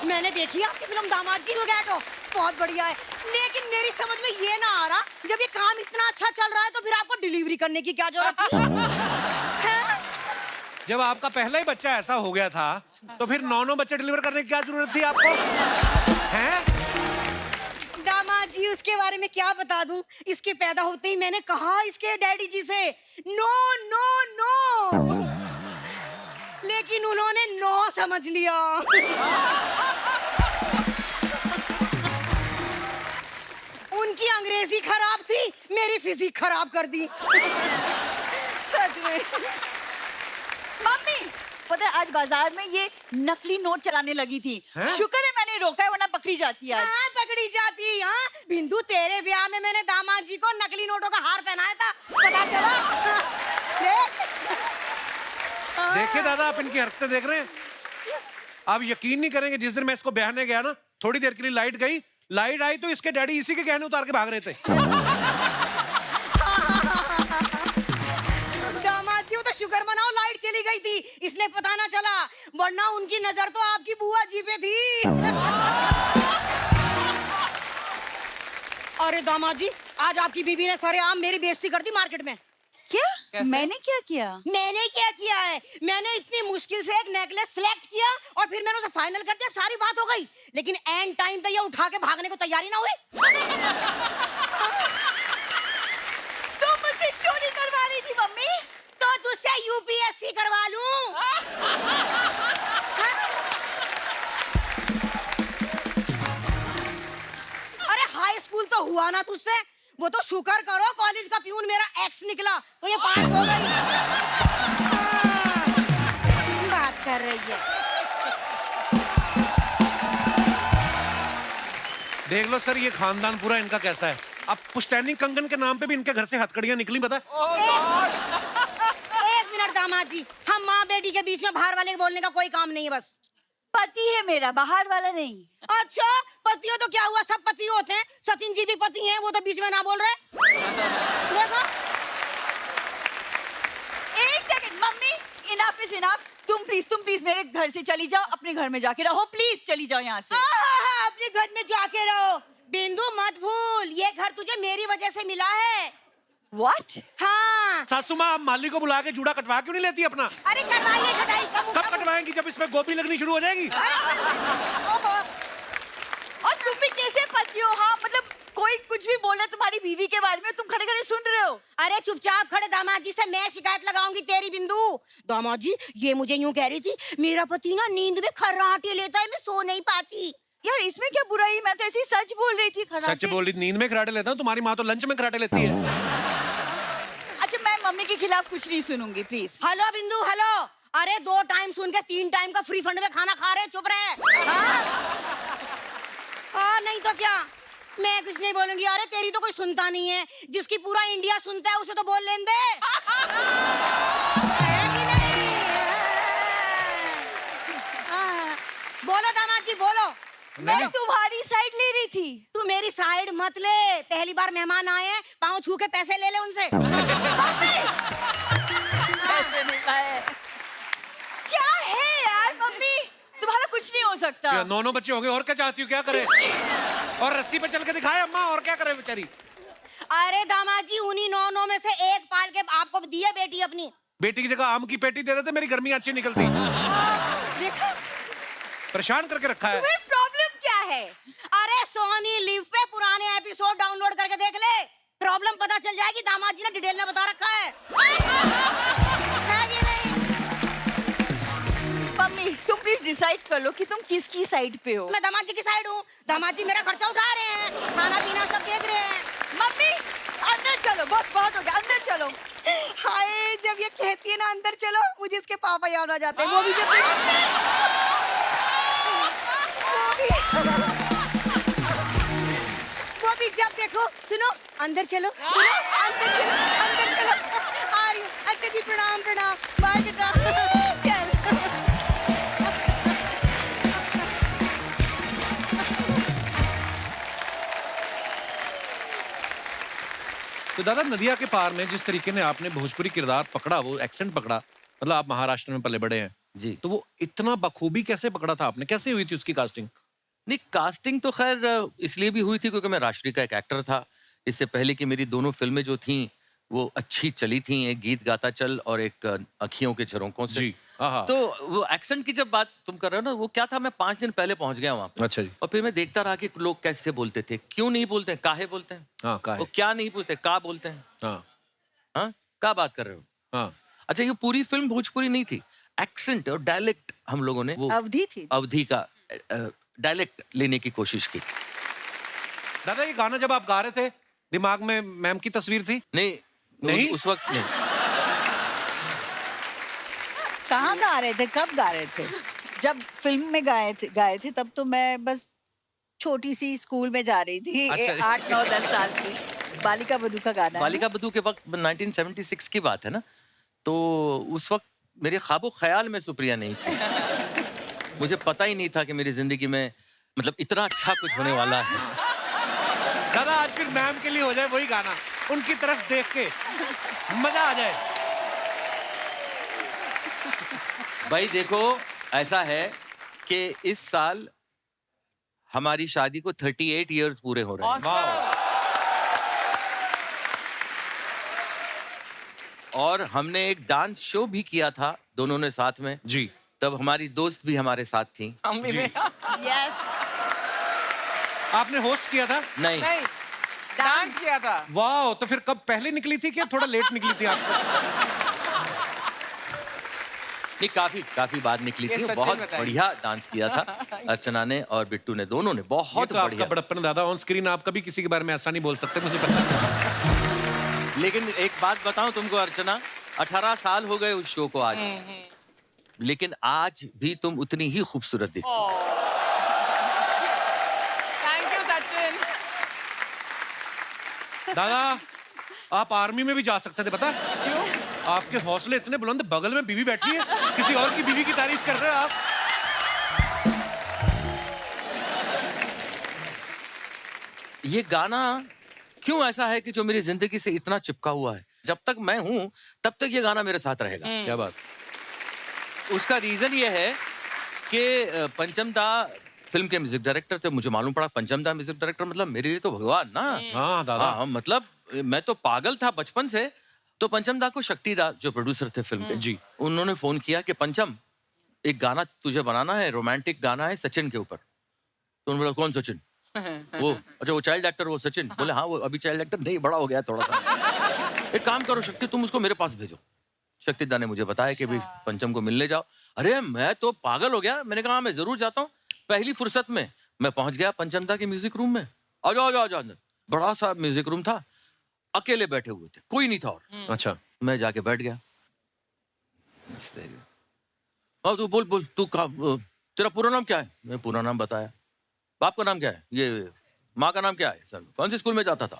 मैंने देखी आपकी फिल्म दामाद जी लोग ऐटो, बहुत बढ़िया है, लेकिन मेरी समझ में ये ना आ रहा, जब ये काम इतना अच्छा चल रहा है तो फिर आपको डिलीवरी करने की क्या जरूरत है? जब आपका पहला ही बच्चा ऐसा हो गया था तो फिर 9 बच्चे डिलीवर करने की क्या जरूरत थी आपको? हैं? दामाद जी उसके बारे में क्या बता दूं, इसके पैदा होते ही मैंने कहा इसके डैडी जी से नो नो नो, लेकिन उन्होंने नो समझ लिया। उनकी अंग्रेजी खराब थी, मेरी फिजिक खराब कर दी। सच में। मम्मी पता है आज बाजार में ये नकली नोट चलाने लगी थी। शुक्र है मैंने रोका है, वरना पकड़ी जाती आज। हाँ पकड़ी जाती। हाँ बिंदु, तेरे ब्याह में मैंने दामाद जी को नकली नोटों का हार पहनाया था, पता चला? देखिए दादा, आप इनकी हरकतें देख रहे हैं। आप यकीन नहीं करेंगे, जिस दिन मैं इसको ब्याहने गया ना, थोड़ी देर के लिए लाइट गई, लाइट आई तो इसके डैडी इसी के गहने उतार के भाग रहे थे। दामाद जी वो तो शुक्र मनाओ लाइट चली गई थी, इसलिए पता ना चला, वरना उनकी नजर तो आपकी बुआ जी पे थी। अरे दामाद जी, आज आपकी बीबी ने सरेआम मेरी बेइज्जती कर दी मार्केट में। क्या? मैंने क्या किया? मैंने क्या किया है? मैंने इतनी मुश्किल से एक नेकलेस सिलेक्ट किया और फिर मैंने उसे फाइनल कर दिया, सारी बात हो गई, लेकिन एंड टाइम पे ये उठा के भागने को तैयारी ना हुई। तुम मुझसे चोरी करवा रही थी मम्मी? तो तुझसे यूपीएससी करवा लूं? अरे हाई स्कूल तो हुआ ना तुझसे, वो तो शुक्र करो कॉलेज का प्यून मेरा एक्स निकला तो ये पास हो गई। बात कर रही है। देख लो सर, ये खानदान पूरा इनका कैसा है। अब पुश्तैनी कंगन के नाम पे भी इनके घर से हथकड़ियां निकली, पता है? एक मिनट दामाद जी, हम माँ बेटी के बीच में बाहर वाले के बोलने का कोई काम नहीं है, बस। पति है मेरा, बाहर वाला नहीं। अच्छा पति हो तो क्या हुआ, सब पति होते हैं, सचिन जी भी पति हैं, वो तो बीच में ना बोल रहे। देखो एक second mummy, enough is enough. तुम प्लीज मेरे घर से चली जाओ, अपने घर में जाके रहो, प्लीज चली जाओ यहाँ से। अपने घर में जाके रहो। बिंदु मत भूल, ये घर तुझे मेरी वजह से मिला है। व्हाट? हाँ सासू माँ, आप माली को बुला के जूड़ा कटवा क्यों नहीं लेती अपना? अरे करवाइए छटाई कब कटवाएंगी? जब इसमें गोभी लगनी शुरू हो जाएगी। और तुम भी कैसे पति हो? हाँ मतलब कोई कुछ भी बोले तुम्हारी बीवी के बारे में, तुम खड़े खड़े सुन रहे हो। अरे चुपचाप खड़े। दामाद जी से मैं शिकायत लगाऊंगी तेरी। बिंदु, दामाद जी ये मुझे यूं कह रही थी, मेरा पति ना नींद में खर्राटे लेता है, मैं सो नहीं पाती। यार इसमें क्या बुराई? मैं तो ऐसी सच बोल रही थी। सच बोल रही, नींद में कराटे लेता हूँ। तुम्हारी माँ तो लंच में कराटे लेती है। अच्छा मैं मम्मी के खिलाफ कुछ नहीं सुनूंगी प्लीज। हेलो बिंदु, हेलो। अरे 2 टाइम सुन के 3 टाइम का फ्री फंड में खाना खा रहे, चुप रहे। हाँ नहीं तो क्या, मैं कुछ नहीं बोलूंगी। अरे तेरी तो कोई सुनता नहीं है, जिसकी पूरा इंडिया सुनता है उसे तो बोल लेने दे। है कि नहीं? हाँ। बोलो दामाद जी बोलो। मैं तुम्हारी साइड ले रही थी। तू मेरी साइड मत ले, पहली बार मेहमान आए हैं, पाँव छू के पैसे ले ले उनसे। ऐसे नहीं है। क्या है यार मम्मी, तुम्हारा कुछ नहीं हो सकता। क्या 9 बच्चे हो गए, और क्या चाहती हूँ? क्या करे? और रस्सी पे चल के दिखाए अम्मा, और क्या करे बेचारी? अरे दामाद जी उन्हीं 9 में से एक पाल के आपको दी है बेटी अपनी। बेटी की जगह आम की पेटी दे देते, मेरी गर्मी अच्छी निकलती। देखा, परेशान करके रखा है। तुम्हें प्रॉब्लम क्या है? अरे सोनी लिव पे पुराने एपिसोड डाउनलोड करके देख ले, प्रॉब्लम पता चल जाएगी। दामाद जी ने डिटेल में बता रखा है। है कि नहीं? मम्मी तुम प्लीज डिसाइड कर लो कि तुम किसकी साइड पे हो। मैं दामाद जी की साइड हूँ। दामाद जी मेरा खर्चा उठा रहे हैं, खाना पीना सब देख रहे हैं। मम्मी अंदर चलो, बहुत बहुत हो गया, अंदर चलो। हाय जब ये कहती है ना अंदर चलो, मुझे इसके पापा याद आ जाते हैं। वो भी जब वो भी जब देखो, सुनो अंदर चलो, सुनो अंदर चलो, अंदर चलो। आ रही हूँ। अच्छा जी प्रणाम प्रणाम, बाय बेटा। चल तो दादा, नदिया के पार में जिस तरीके ने आपने भोजपुरी किरदार पकड़ा, वो एक्सेंट पकड़ा, मतलब आप महाराष्ट्र में पले बड़े हैं जी। तो वो इतना बखूबी कैसे पकड़ा था आपने? कैसे हुई थी उसकी कास्टिंग? नहीं, कास्टिंग तो खैर इसलिए भी हुई थी क्योंकि मैं राष्ट्रीय का एक एक्टर था। इससे पहले की मेरी दोनों फिल्में जो थीं वो अच्छी चली थी, एक गीत गाता चल और एक अखियों के झरोकों से। जी, हाँ। तो वो एक्सेंट की जब बात तुम कर रहे हो ना, वो क्या था, मैं 5 दिन पहले पहुंच गया वहां पे। अच्छा जी। और फिर मैं देखता रहा कि लोग कैसे बोलते थे, क्यों नहीं बोलते हैं, काहे बोलते हैं, हाँ, काहे? वो क्या नहीं पूछते, का बोलते हैं। हाँ हाँ, क्या बात कर रहे हो? हाँ। अच्छा, ये पूरी फिल्म भोजपुरी नहीं थी, एक्सेंट और डायलेक्ट हम लोगों ने वो अवधि थी। अवधि का डायलेक्ट लेने की कोशिश की। दादा, ये गाना जब आप गा रहे थे, दिमाग में मैम की तस्वीर थी? नहीं, उस वक्त नहीं। कहाँ गा रहे थे, कब गा रहे थे? जब फिल्म में गाए थे तब तो मैं बस छोटी सी स्कूल में जा रही थी। अच्छा। 8, 9, 10 साल की। बालिका बधू का गाना है बालिका बधू के वक्त 1976 की बात है ना, तो उस वक्त मेरे ख्वाबो ख्याल में सुप्रिया नहीं थी। मुझे पता ही नहीं था कि मेरी जिंदगी में मतलब इतना अच्छा कुछ होने वाला है। दादा, आज फिर मैम के लिए हो जाए वही गाना, उनकी तरफ देख के मजा आ जाए। भाई देखो, ऐसा है कि इस साल हमारी शादी को 38 इयर्स पूरे हो रहे हैं। और हमने एक डांस शो भी किया था दोनों ने साथ में जी। तब हमारी दोस्त भी हमारे साथ थी। यस, आपने होस्ट किया था? नहीं, डांस किया था। वाह, तो फिर कब पहले निकली थी क्या थोड़ा लेट निकली थी आपको? नहीं, काफी बाद निकली थी। बहुत बढ़िया डांस किया था अर्चना ने और बिट्टू ने, दोनों ने बहुत तो आपका बढ़िया। बड़प्पन दादा, ऑन स्क्रीन आप कभी किसी के बारे में ऐसा नहीं बोल सकते, मुझे पता है। लेकिन एक बात बताऊं तुमको अर्चना, 18 साल हो गए उस शो को आज, लेकिन आज भी तुम उतनी ही खूबसूरत दिखती हो। Thank you Sachin. दादा, आप आर्मी में भी जा सकते थे, पता? क्यों? आपके हौसले इतने बुलंद, बगल में बीवी बैठी है, किसी और की बीवी की तारीफ कर रहे हो आप। ये गाना क्यों ऐसा है कि जो मेरी जिंदगी से इतना चिपका हुआ है, जब तक मैं हूं तब तक ये गाना मेरे साथ रहेगा। क्या बात? उसका रीजन ये है कि पंचम दा फिल्म के म्यूजिक डायरेक्टर थे। मुझे मालूम पड़ा पंचम दा म्यूजिक डायरेक्टर, मतलब मेरे लिए तो भगवान ना। हाँ दादा। हाँ, मतलब मैं तो पागल था बचपन से। तो पंचम दा को शक्ति दा जो प्रोड्यूसर थे फिल्म के, जी, उन्होंने फोन किया कि पंचम एक गाना तुझे बनाना है, रोमांटिक गाना है सचिन के ऊपर। तो उन्होंने बोला कौन सचिन? वो अच्छा वो चाइल्ड एक्टर वो सचिन? बोले हाँ वो अभी चाइल्ड एक्टर नहीं, बड़ा हो गया थोड़ा सा। एक काम करो शक्ति, तुम उसको मेरे पास भेजो। शक्ति दा ने मुझे बताया कि भाई पंचम को मिलने जाओ। अरे मैं तो पागल हो गया, मैंने कहा मैं जरूर जाता हूँ। पहली फुर्सत में मैं पहुंच गया पंचम दा के म्यूजिक रूम में। आ जाओ आ जाओ आ जाओ अंदर। बड़ा सा म्यूजिक रूम था, अकेले बैठे हुए थे, कोई नहीं था और। अच्छा। मैं जाके बैठ गया। हाँ तू बोल बोल, तू तेरा पूरा नाम क्या है? मैं पूरा नाम बताया। बाप का नाम क्या है? ये। माँ का नाम क्या है? सर कौन से स्कूल में जाता था?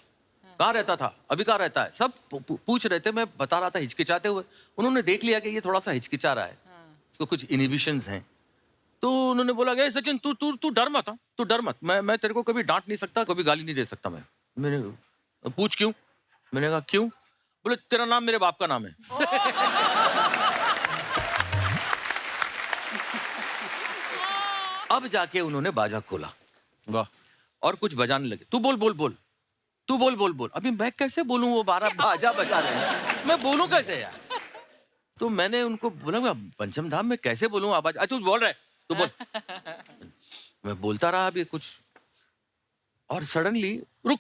कहाँ रहता था? अभी कहाँ रहता है? सब पूछ रहे थे। मैं बता रहा था हिचकिचाते हुए। उन्होंने देख लिया कि ये थोड़ा सा हिचकिचा रहा है, इसको कुछ इनहिबिशंस हैं। तो उन्होंने बोला कि सचिन तू तू तू डर मत, तू डर मत। मैं तेरे को कभी डांट नहीं सकता, कभी गाली नहीं दे सकता। मैंने पूछ क्यों? मैंने कहा क्यों? बोले तेरा नाम मेरे बाप का नाम है। अब जाके उन्होंने बाजा खोला। वाह। और कुछ बजाने लगे। तू बोल बोल बोल, तू बोल बोल बोल। अभी मैं कैसे बोलूं, वो 12 बाजा बजा रहे हैं, मैं बोलूं कैसे यार? तो मैंने उनको बोला पंचम धाम में कैसे बोलूं आवाज? तू बोल रहा है, तू बोल। मैं बोलता रहा अभी कुछ, और सडनली रुक,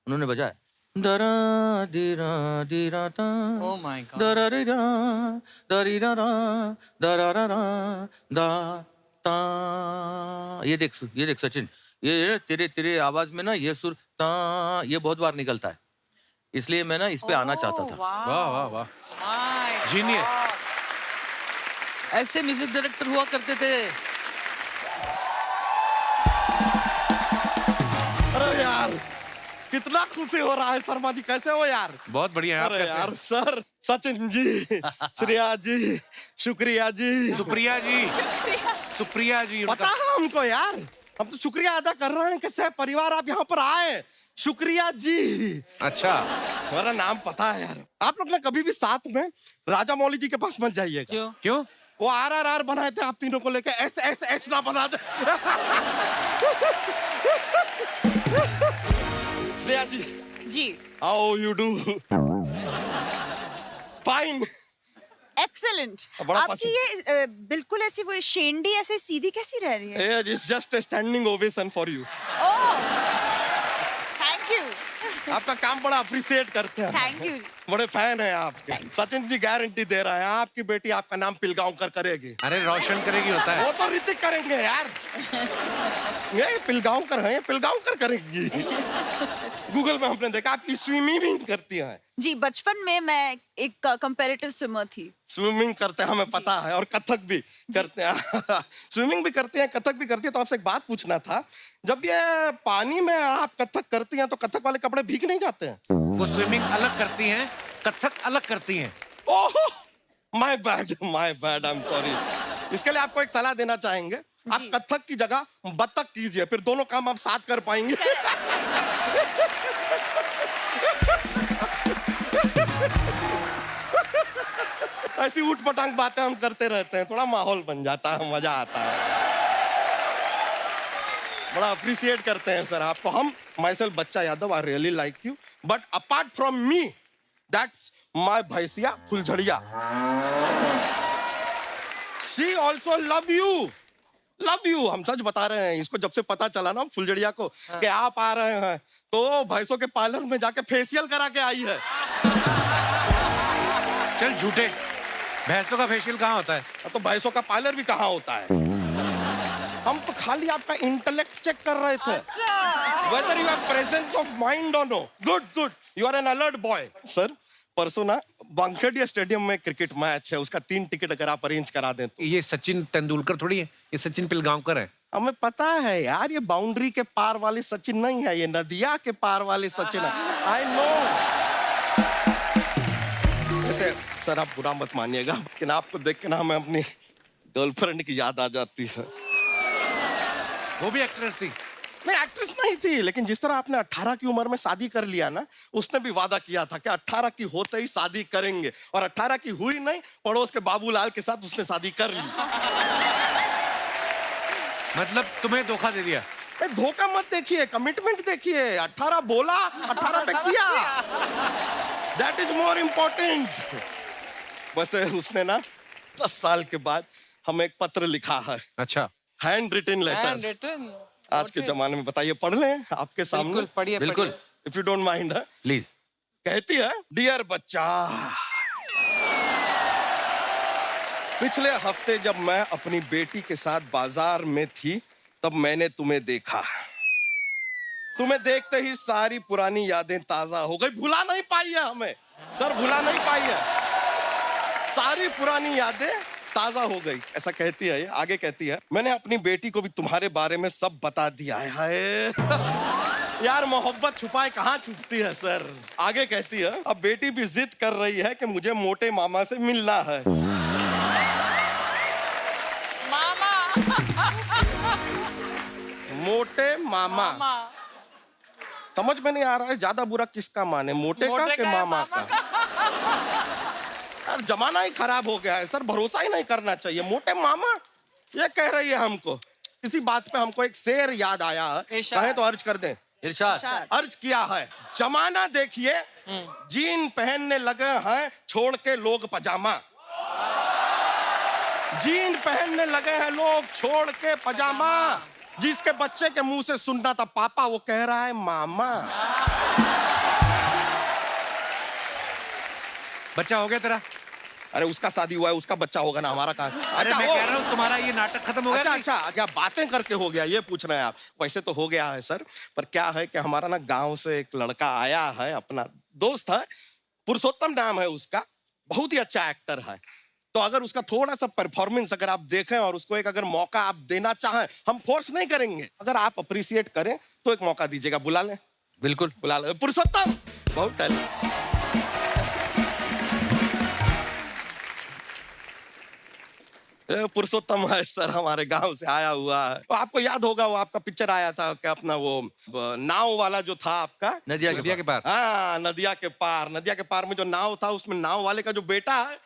उन्होंने बजाया दरा दिरा दिरा ता, Oh my God. दरा रिरा दरीरा रा दरा रा रा दा ता। ये देख सचिन, ये तेरे तेरे आवाज में ना ये सुर ता ये बहुत बार निकलता है, इसलिए मैं ना इस पे आना चाहता था। वाह वाह वाह, My जीनियस। ऐसे म्यूजिक डायरेक्टर हुआ करते थे। अरे यार कितना खुशी हो रहा है शर्मा जी, कैसे हो यार? बहुत बढ़िया। आप अरे कैसे यार हैं? सर, सचिन जी, श्रेया जी, शुक्रिया जी। सुप्रिया जी, सुप्रिया जी पता है हमको यार, हम तो शुक्रिया अदा कर रहे हैं कि सह परिवार आप यहाँ पर आए। शुक्रिया जी। अच्छा। मेरा नाम पता है यार। आप लोग ने कभी भी साथ में राजा मौली जी के पास मत जाइएगा। क्यों? क्यों? वो RRR बनाए थे आप तीनों को लेके, एस ना बना दे। Shreya ji, ji how you do? Fine. Excellent. बड़ा आपकी पसंद- ये बिल्कुल ऐसी वो शेंडी ऐसे सीधी कैसी रह रही है? It's just a standing ovation for you. Thank you आपका काम बड़ा अप्रिशिएट करते हैं। Thank you. बड़े फैन हैं आपके। सचिन जी गारंटी दे रहे हैं आपकी बेटी आपका नाम पिलगांवकर करेगी। अरे रोशन करेगी होता है। वो तो ऋतिक करेंगे यार। ये पिलगांवकर हैं, ये पिलगांवकर करेंगी। गूगल में हमने देखा आपकी स्विमिंग भी करती हैं। जी बचपन में मैं एक कंपैरेटिव स्विमर थी। स्विमिंग करते हैं हमें पता है, और कथक भी करते हैं। स्विमिंग भी करती हैं, कथक भी करती है। तो आपसे एक बात पूछना था, जब ये पानी में आप कथक करती हैं तो कथक वाले कपड़े भीग नहीं जाते हैं? वो स्विमिंग अलग करती हैं, कथक अलग करती हैं। Oh my bad, I am sorry. इसके लिए आपको एक सलाह देना चाहेंगे, आप कथक की जगह बतख कीजिए, फिर दोनों काम आप साथ कर पाएंगे। ऐसी उठ पटांग बातें हम करते रहते हैं, थोड़ा माहौल बन जाता है, मजा आता है। बड़ा अप्रिशिएट करते हैं सर आपको हम। My self Bachcha Yadav, I really like you, but apart from me that's my भैंसिया फुलझड़िया। She also love you. हम सच बता रहे हैं। इसको जब से पता चला ना फुलझड़िया को कि आप आ रहे हैं, तो भैंसों के पार्लर में जाके फेशियल करा के आई है। चल झूठे, भैंसों का फेशियल कहाँ होता है? तो भैंसों का पार्लर भी कहाँ होता है? हम तो खाली आपका इंटेलेक्ट चेक कर रहे थे, whether you have presence of mind और no. Good, you are an alert boy. Sir परसों ना वानखेड़े स्टेडियम में क्रिकेट मैच है, उसका 3 टिकट अगर आप अरेंज करा दें तो। ये सचिन तेंदुलकर थोड़ी है, ये सचिन पिलगांवकर है। हमें पता है यार, ये बाउंड्री के पार वाले सचिन नहीं है, ये नदिया के पार वाले सचिन है। I know. वैसे सर आप बुरा मत मानिएगा, लेकिन आपको देख के ना हमें अपनी गर्लफ्रेंड की याद आ जाती है। वो भी एक्ट्रेस थी? नहीं एक्ट्रेस नहीं थी, लेकिन जिस तरह आपने 18 की उम्र में शादी कर लिया ना, उसने भी वादा किया था कि 18 की होते ही शादी करेंगे, और 18 की हुई नहीं, पड़ोस के बाबूलाल के साथ उसने शादी कर ली। मतलब तुम्हें धोखा दे दिया? धोखा मत देखिए, कमिटमेंट देखिए। 18 बोला, 18 पे किया। That is more important. वैसे उसने ना 10 साल के बाद हमें एक पत्र लिखा है, अच्छा। Hand written letter. Handwritten. आज के जमाने में बताइए, पढ़ लें आपके सामने, बिल्कुल पढ़िए बिल्कुल if you don't mind. Please. कहती है, डियर बच्चा, पिछले हफ्ते जब मैं अपनी बेटी के साथ बाजार में थी तब मैंने तुम्हें देखा। तुम्हें देखते ही सारी पुरानी यादें ताजा हो गई। भुला नहीं पाई है हमें सर, भुला नहीं पाई है। सारी पुरानी यादें ताजा हो गई, ऐसा कहती है। आगे कहती है, मैंने अपनी बेटी को भी तुम्हारे बारे में सब बता दिया है। हाय यार, मोहब्बत छुपाए कहाँ छुपती है सर। आगे कहती है, अब बेटी भी जिद कर रही है कि मुझे मोटे मामा से मिलना है। मामा मोटे मामा। समझ में नहीं आ रहा है ज्यादा बुरा किसका माने, मोटे का मोटे कि का या मामा मामा का। यार जमाना ही खराब हो गया है सर, भरोसा ही नहीं करना चाहिए। मोटे मामा ये कह रही है हमको। इसी बात पे हमको एक शेर याद आया है, इरशाद। कहें तो अर्ज कर दें। इरशाद। अर्ज किया है, जमाना देखिए जीन पहनने लगे हैं छोड़ के लोग पजामा। जीन पहनने लगे हैं लोग छोड़ के पजामा। जिसके बच्चे के मुंह से सुनना था पापा, वो कह रहा है मामा। बच्चा हो गया तेरा? अरे उसका शादी हुआ है, उसका बच्चा होगा ना, हमारा कहाँ से? अरे अच्छा, मैं ओ, कह रहा हूँ तुम्हारा ये नाटक खत्म हो गया? अच्छा नहीं? अच्छा, क्या बातें करके हो गया ये पूछ रहे हैं आप? वैसे तो हो गया है सर, पर क्या है कि हमारा ना गांव से एक लड़का आया है, अपना दोस्त है, पुरुषोत्तम नाम है उसका, बहुत ही अच्छा एक्टर है। तो अगर उसका थोड़ा सा परफॉर्मेंस अगर आप देखें और उसको एक अगर मौका आप देना चाहें, हम फोर्स नहीं करेंगे, अगर आप अप्रिशिएट करें तो एक मौका दीजिएगा। बुला लें? बिल्कुल बुला लें। पुरुषोत्तम बहुत टैलेंट। पुरुषोत्तम है सर, हमारे गांव से आया हुआ है। वो आपको याद होगा, वो आपका पिक्चर आया था क्या, अपना वो नाव वाला जो था आपका, नदिया के पार। हाँ नदिया के पार। नदिया के पार में जो नाव था, उसमें नाव वाले का जो बेटा है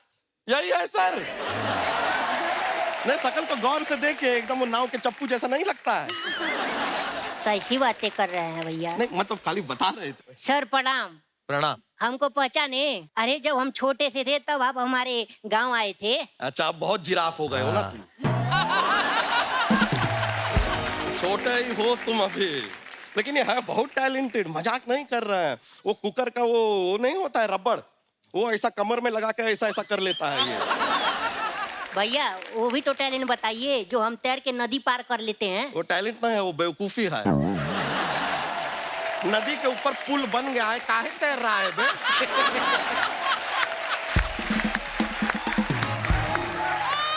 यही है सर। नहीं, शकल को गौर से देखिए, एकदम वो नाव के चप्पू जैसा नहीं लगता है। कैसी बातें कर रहे हैं भैया? नहीं मतलब खाली बता रहे थे। सर प्रणाम। प्रणाम। हमको पहचाने? अरे जब हम छोटे से थे तब आप हमारे गांव आए थे। अच्छा, आप बहुत जिराफ हो गए हो ना तुम। छोटे ही हो तुम अभी, लेकिन ये है बहुत टैलेंटेड, मजाक नहीं कर रहे हैं। वो कुकर का वो नहीं होता है रबड़, वो ऐसा कमर में लगा के ऐसा ऐसा कर लेता है ये। भैया वो भी तो टैलेंट बताइए जो हम तैर के नदी पार कर लेते हैं। वो टैलेंट नहीं है, वो बेवकूफी है। नदी के ऊपर पुल बन गया है, काहे तैर रहा है बे?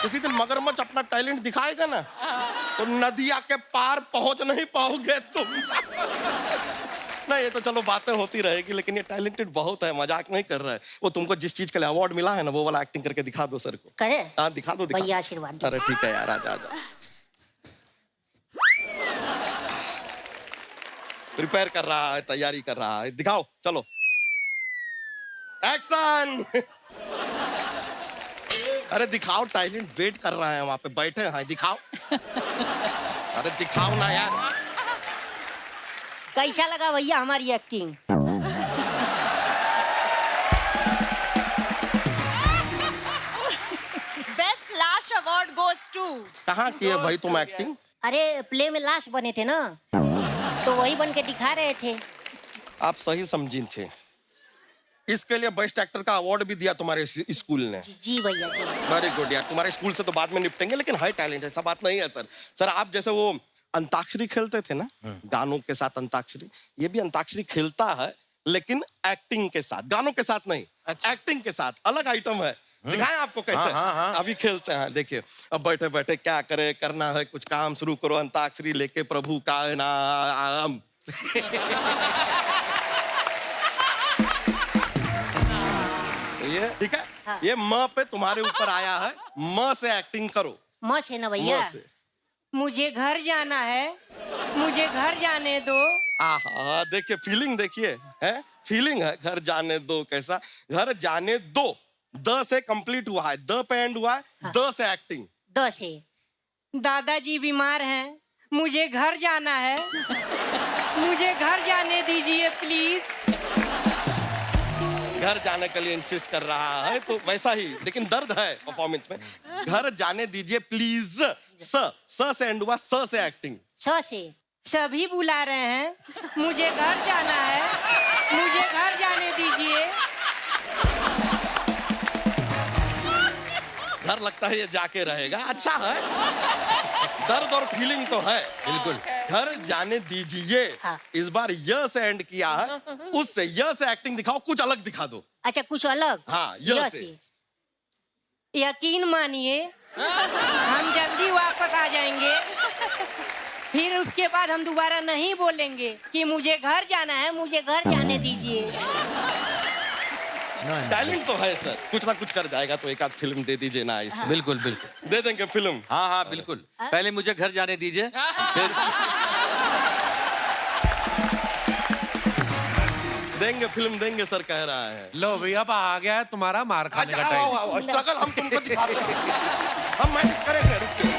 किसी दिन मगरमच्छ अपना टैलेंट दिखाएगा ना, तो नदिया के पार पहुंच नहीं पाओगे तुम। नहीं, ये तो चलो बातें होती रहेगी, लेकिन ये टैलेंटेड बहुत है, मजाक नहीं कर रहा है। वो तुमको जिस चीज के लिए अवार्ड मिला है ना, वो वाला एक्टिंग करके दिखा दो सर को। करे? हाँ दिखा दो, दिखा भैया दो। आशीर्वाद दो। अरे ठीक है यार, आजा आजा। प्रिपेयर कर रहा है, तैयारी कर रहा है, दिखाओ चलो। एक्शन। अरे दिखाओ, टैलेंट वेट कर रहा है वहां पे, बैठे हैं, दिखाओ। अरे दिखाओ ना यार। कैसा लगा भैया हमारी acting? Best Lash Award goes to. कहाँ की है भाई तुम एक्टिंग? अरे प्ले में लाश बने थे ना, तो वही बन के दिखा रहे थे। आप सही समझी थे। इसके लिए बेस्ट एक्टर का अवार्ड भी दिया तुम्हारे स्कूल ने। जी भैया जी। वेरी गुड यार, तुम्हारे स्कूल से तो बाद में निपटेंगे, लेकिन हाई टैलेंट है, ऐसा बात नहीं है सर। सर आप जैसे वो अंताक्षरी खेलते थे ना, गानों के साथ अंताक्षरी, ये भी अंताक्षरी खेलता है, लेकिन एक्टिंग के साथ, गानों के साथ नहीं। अच्छा। एक्टिंग के साथ, अलग आइटम है। दिखाएं आपको कैसे? अभी खेलते हैं, देखिए। अब बैठे बैठे क्या करे, करना है कुछ काम शुरू करो, अंताक्षरी लेके प्रभु का नाम। ये ठीक है। हाँ। ये म पे तुम्हारे ऊपर आया है, म से एक्टिंग करो। मस्त है ना भैया? म से। मुझे घर जाना है, मुझे घर जाने दो। आहा, देखिए फीलिंग, देखिए है फीलिंग है। घर जाने दो, कैसा घर जाने दो, द से कंप्लीट हुआ है, द पे एंड हुआ है, द से एक्टिंग। दो से दादाजी बीमार हैं, मुझे घर जाना है, मुझे घर जाने दीजिए प्लीज। घर जाने के लिए इंसिस्ट कर रहा है तो वैसा ही, लेकिन दर्द है परफॉर्मेंस में। घर जाने दीजिए प्लीज। स से एंड हुआ, स से एक्टिंग। सो से सभी बुला रहे हैं, मुझे घर जाना है, मुझे घर जाने दीजिए। घर लगता है ये जाके रहेगा, अच्छा है, दर्द और फीलिंग तो है। बिल्कुल। घर जाने दीजिए। हाँ। इस बार य से एंड किया है, उससे य से एक्टिंग दिखाओ, कुछ अलग दिखा दो। अच्छा कुछ अलग। हाँ, य से। यकीन मानिए हम जल्दी वापस आ जाएंगे, फिर उसके बाद हम दोबारा नहीं बोलेंगे कि मुझे घर जाना है, मुझे घर जाने दीजिए। टैलेंट तो है सर, कुछ ना कुछ कर जाएगा, तो एक आध फिल्म दे दीजिए ना इसे। बिल्कुल बिल्कुल। दे देंगे फिल्म। हाँ हाँ बिल्कुल। पहले मुझे घर जाने दीजिए, फिर देंगे फिल्म देंगे सर, कह रहा है। लो भैया, अब आ गया है तुम्हारा मार खाने का टाइम। स्ट्रगल हम तुमको दिखाते हैं, हम मैनेज करेंगे, रुकिए।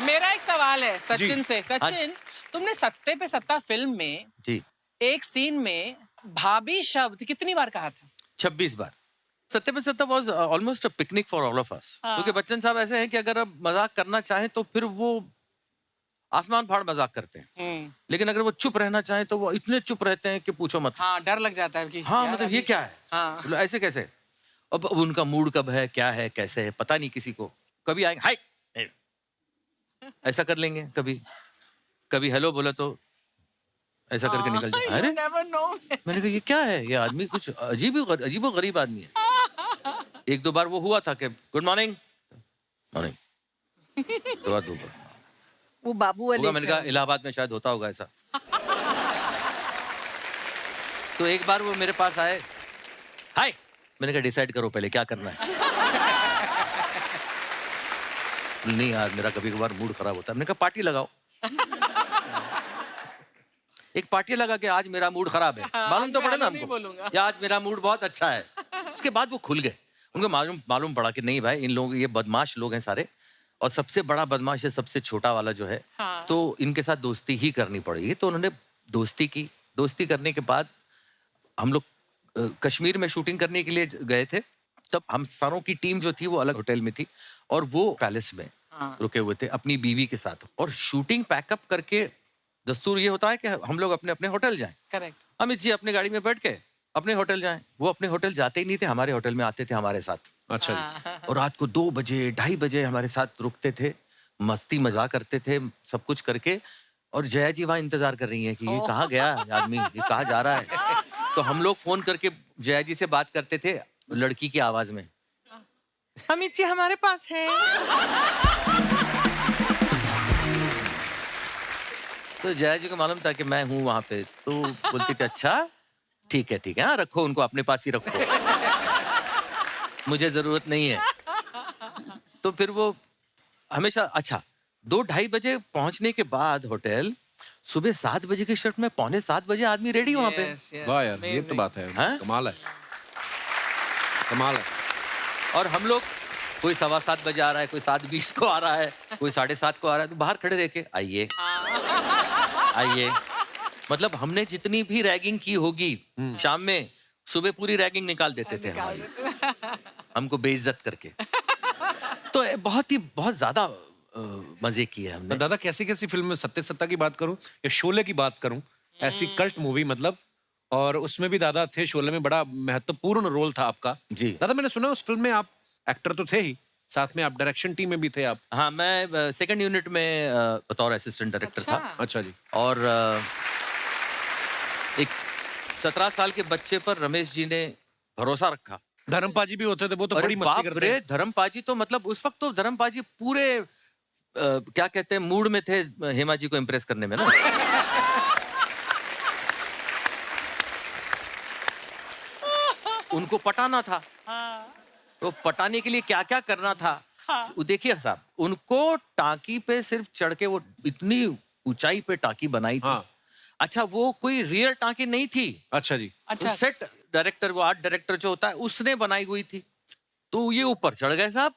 मेरा एक सवाल है सचिन से। हाँ। सचिन, तुमने सत्ते पे सत्ता फिल्म में जी एक सीन में भाभी शब्द कितनी बार कहा था? 26 बार। सत्ते पे सत्ता was almost a picnic for all of us. क्योंकि बच्चन साहब ऐसे हैं कि अगर आप मजाक करना चाहें तो फिर वो आसमान फाड़ मजाक करते हैं, लेकिन अगर वो चुप रहना चाहें तो वो इतने चुप रहते हैं कि पूछो मत। हाँ, डर लग जाता है कि हाँ यार मतलब ये अभी- क्या है, हाँ। मतलब ऐसे कैसे। अब उनका मूड कब है, क्या है, कैसे है, पता नहीं किसी को। कभी आएंगे हाय ऐसा कर लेंगे, कभी हेलो बोला तो ऐसा करके निकल जाए। You अरे never know। मैंने कहा ये क्या है, ये आदमी कुछ अजीब व गरीब आदमी है। एक दो बार वो हुआ था कि गुड मॉर्निंग मॉर्निंग, दो बार वो बाबू होगा। वाले मैंने कहा इलाहाबाद में शायद होता होगा ऐसा। तो एक बार वो मेरे पास आए, हाय, मैंने कहा डिसाइड करो पहले क्या करना है। नहीं यार मेरा कभी कभार मूड खराब होता है। मैंने कहा पार्टी लगाओ। एक पार्टी लगा के आज मेरा मूड खराब है, मालूम तो मैं पड़े ना नहीं हमको बोलूंगा। या आज मेरा मूड बहुत अच्छा है। उसके बाद वो खुल गए, उनको मालूम पड़ा कि नहीं भाई, इन लोगों ये बदमाश लोग हैं सारे, और सबसे बड़ा बदमाश है सबसे छोटा वाला जो है। हाँ। तो इनके साथ दोस्ती ही करनी पड़ेगी। तो उन्होंने दोस्ती की। दोस्ती करने के बाद हम लोग कश्मीर में शूटिंग करने के लिए गए थे। तब हम सारों की टीम जो थी वो अलग होटल में थी और वो पैलेस में रुके हुए थे अपनी बीवी के साथ। और शूटिंग पैकअप करके दस्तूर ये होता है कि हम लोग अपने अपने होटल जाएं। करेक्ट। अमित जी अपनी गाड़ी में बैठ के अपने होटल जाएं। वो अपने होटल जाते ही नहीं थे, हमारे होटल में आते थे हमारे साथ। अच्छा जी। और रात को 2 बजे 2:30 बजे हमारे साथ रुकते थे, मस्ती मजाक करते थे, सब कुछ करके। और जया जी वहाँ इंतजार कर रही हैं कि ये कहाँ गया आदमी, ये कहाँ जा रहा है। तो हम लोग फोन करके जया जी से बात करते थे लड़की की आवाज में, अमित जी हमारे पास है। तो जया जी को मालूम था कि मैं हूँ वहां पे। तो बोलती थी अच्छा ठीक है हाँ, रखो उनको अपने पास ही रखो, मुझे जरूरत नहीं है। तो फिर वो हमेशा अच्छा 2-2:30 बजे पहुंचने के बाद होटल, सुबह 7 बजे की शिफ्ट में 6:45 बजे आदमी रेडी वहां पे। Yes, yes, वाह यार, ये तो amazing। बात है, हैं? कमाल है, कमाल है। और हम लोग कोई 7:15 बजे आ रहा है, कोई 7:20 को आ रहा है, कोई 7:30 को आ रहा है, तो बाहर खड़े रह के आइए आइए। मतलब हमने जितनी भी रैगिंग की होगी शाम में, सुबह पूरी रैगिंग निकाल देते थे हमारी, हमको बेइज्जत करके। तो बहुत ज्यादा मजे किए हमने। दादा कैसी कैसी फिल्म में सत्ते सत्ता की बात करूं या शोले की बात करूं, ऐसी कल्ट मूवी मतलब, और उसमें भी दादा थे। शोले में बड़ा महत्वपूर्ण रोल था आपका जी। दादा। मैंने सुना उस फिल्म में आप एक्टर तो थे ही, साथ में आप डायरेक्शन टीम में भी थे आप। हाँ, मैं सेकंड यूनिट में बतौर असिस्टेंट डायरेक्टर था। अच्छा जी। और एक 17 साल के बच्चे पर रमेश जी ने भरोसा रखा। धर्मपाजी भी होते थे, वो तो अरे बड़ी मस्ती बाप करते रे, हैं। धर्मपाजी तो मतलब उस वक्त तो धर्मपाजी पूरे क्या कहते हैं मूड में थे हेमा जी को इम्प्रेस करने में ना। उनको पटाना था। तो पटाने के लिए क्या क्या करना था। देखिए साहब, उनको टाकी पे सिर्फ चढ़ के, वो इतनी ऊंचाई पे टाकी बनाई थी। हाँ। अच्छा, वो कोई रियल टाकी नहीं थी। अच्छा जी। अच्छा। सेट डायरेक्टर, वो आर्ट डायरेक्टर जो होता है, उसने बनाई हुई थी। तो ये ऊपर चढ़ गए साहब,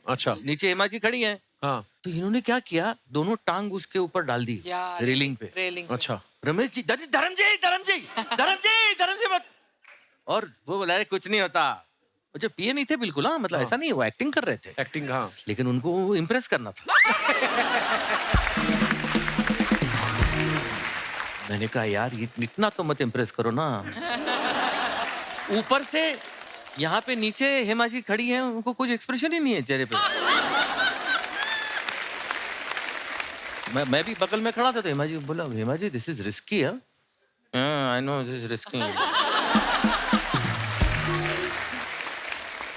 अच्छा। नीचे हेमा जी खड़ी हैं। हाँ। तो इन्होंने क्या किया, दोनों टांग उसके ऊपर डाल दी यार, रेलिंग पे। रेलिंग पे। अच्छा। रमेश जी, धर्म जी, धर्म जी, धर्म जी, धर्म जी मत। और वो बोला अरे कुछ नहीं होता। वो जो पिए नहीं थे बिल्कुल, हाँ मतलब ऐसा नहीं, वो एक्टिंग कर रहे थे। एक्टिंग, हाँ। लेकिन उनको इम्प्रेस करना था। मैंने कहा यार इतना तो मत इम्प्रेस करो ना। ऊपर से यहाँ पे नीचे हेमा जी खड़ी हैं, उनको कुछ एक्सप्रेशन ही नहीं है चेहरे पे। मैं भी बगल में खड़ा था, तो हेमा जी बोला, Hema ji this is risky है। I know this is risky.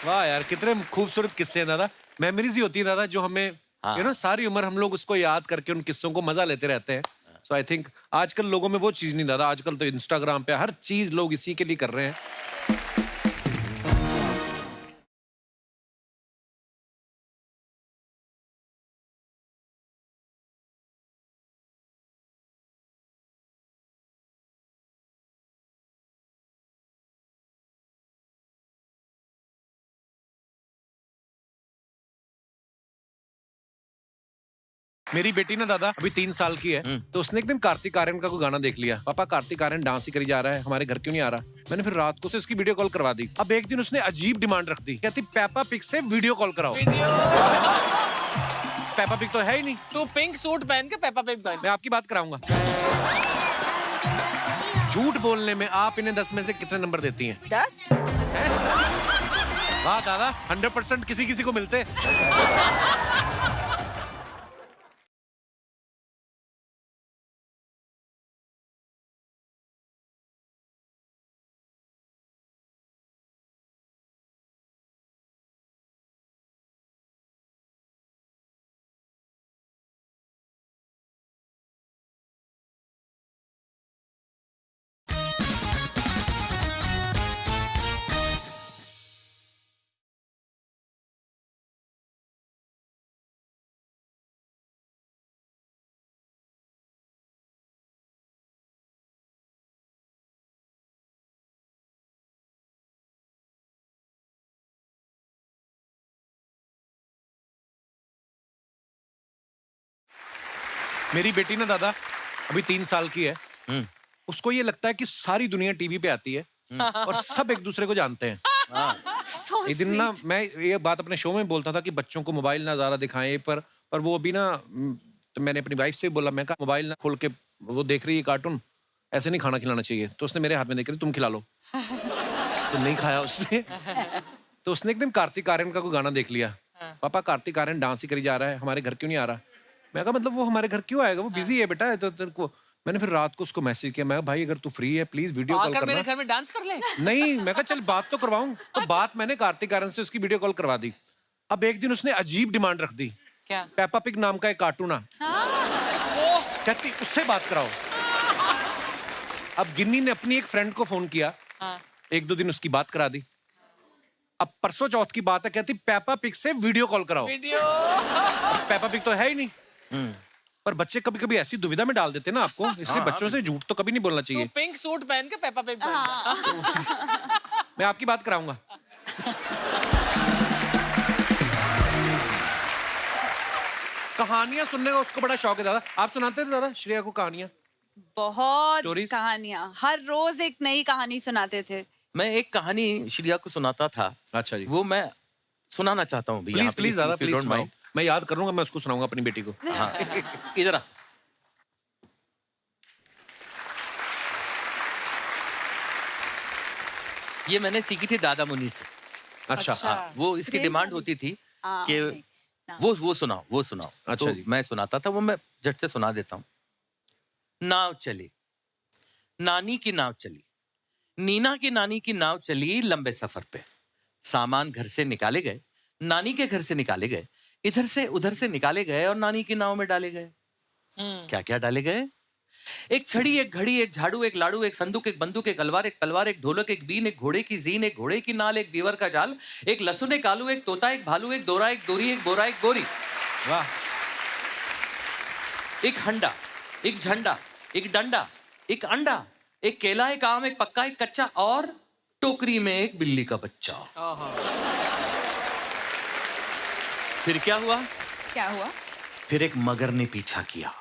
वाह यार, कितने खूबसूरत किस्से हैं दादा। मेमोरीज ही होती है दादा, जो हमें हाँ। यू नो सारी उम्र हम लोग उसको याद करके उन किस्सों को मजा लेते रहते हैं। सो आई थिंक आजकल लोगों में वो चीज नहीं दादा। आजकल तो इंस्टाग्राम पे हर चीज लोग इसी के लिए कर रहे हैं। मेरी बेटी ना दादा अभी 3 साल की है, तो उसने एक दिन कार्तिक आर्यन का कोई गाना देख लिया। पापा कार्तिक आर्यन डांस ही करी जा रहा है, हमारे घर क्यों नहीं आ रहा। मैंने फिर रात को से उसकी वीडियो कॉल करवा दी। अब एक दिन उसने अजीब डिमांड रख दी, कहती पेपा पिग से वीडियो कॉल कराओ। पेपा पिग तो है ही नहीं। तू पिंक सूट पहन के पेपा पिग बन। मैं आपकी बात कराऊंगा। झूठ बोलने में आप इन्हें 10 में से कितने नंबर देती हैं? 10? वाह दादा, 100% किसी किसी को मिलते। मेरी बेटी ना दादा अभी 3 साल की है। उसको ये लगता है कि सारी दुनिया टीवी पे आती है और सब एक दूसरे को जानते हैं। So एक दिन ना sweet. मैं ये बात अपने शो में बोलता था कि बच्चों को मोबाइल ना ज्यादा दिखाएं, पर वो अभी ना तो मैंने अपनी वाइफ से बोला, मैं कहा मोबाइल ना खोल के वो देख रही है कार्टून, ऐसे नहीं खाना खिलाना चाहिए। तो उसने मेरे हाथ में देख रही, तुम खिला लो। तो नहीं खाया उसने। तो उसने एक दिन कार्तिक आर्यन का कोई गाना देख लिया। पापा कार्तिक आर्यन डांस ही करी जा रहा है, हमारे घर क्यों नहीं आ रहा। मैं कहा मतलब वो हमारे घर क्यों आएगा, वो बिजी है बेटा। तो तेरे को मैंने फिर रात को उसको मैसेज किया, मैं कहा भाई अगर तू फ्री है प्लीज वीडियो कॉल आकर करना। मेरे घर में डांस कर ले। नहीं, मैं कहा चल बात तो करवाऊं। तो बात मैंने कार्तिक आर्यन से उसकी वीडियो कॉल करवा दी। अब एक दिन उसने अजीब डिमांड रख दी, क्या? पेपा पिग नाम का एक कार्टून आ, कहती उससे बात कराओ। अब गिन्नी ने अपनी एक फ्रेंड को फोन किया, 1-2 दिन उसकी बात करा दी। अब परसों चौथ की बात है, कहती पेपा पिग से वीडियो कॉल कराओ। वीडियो। पेपा पिग तो है ही नहीं। पर बच्चे कभी कभी ऐसी दुविधा में डाल देते हैं ना आपको, इसलिए बच्चों से झूठ तो कभी नहीं बोलना तू चाहिए। पिंक सूट पहन के पेपा पिग बन। मैं आपकी बात कराऊंगा। कहानियां सुनने का उसको बड़ा शौक है दादा। आप सुनाते थे दादा श्रेया को कहानियां? बहुत Stories? कहानियां, हर रोज एक नई कहानी सुनाते थे। मैं एक कहानी श्रेया को सुनाता था, अच्छा जी, वो मैं सुनाना चाहता हूँ। प्लीज प्लीज दादा प्लीज, मैं याद करूंगा, मैं उसको सुनाऊंगा अपनी बेटी को। हाँ, इधर आ। ये मैंने सीखी थी दादा मुनि से। अच्छा, हाँ, वो इसकी Crazy डिमांड वाली। होती थी हाँ, कि हाँ। वो सुनाओ, वो सुनाओ। अच्छा तो जी। मैं सुनाता था, वो मैं झट से सुना देता हूँ। नाव चली, नानी की नाव चली, नीना की नानी की नाव चली लंबे सफर पे। सामान घर से निकाले गए, नानी के घर से निकाले गए, इधर से उधर से निकाले गए और नानी की नाव में डाले गए। क्या क्या डाले गए? एक छड़ी, एक घड़ी, एक झाड़ू, एक लाड़ू, एक संदूक, एक बंदूक, एक अलवार, एक तलवार, एक ढोलक, एक बीन, एक घोड़े की जीन, एक घोड़े की नाल, एक बीवर का जाल, एक लहसुन, एक आलू, एक तोता, एक भालू, एक दोरा, एक दोरी, एक बोरा, एक बोरी। वाह। एक हंडा, एक झंडा, एक डंडा, एक अंडा, एक केला, एक आम, एक पक्का, एक कच्चा और टोकरी में एक बिल्ली का बच्चा। फिर क्या हुआ? क्या हुआ? फिर एक मगर ने पीछा किया।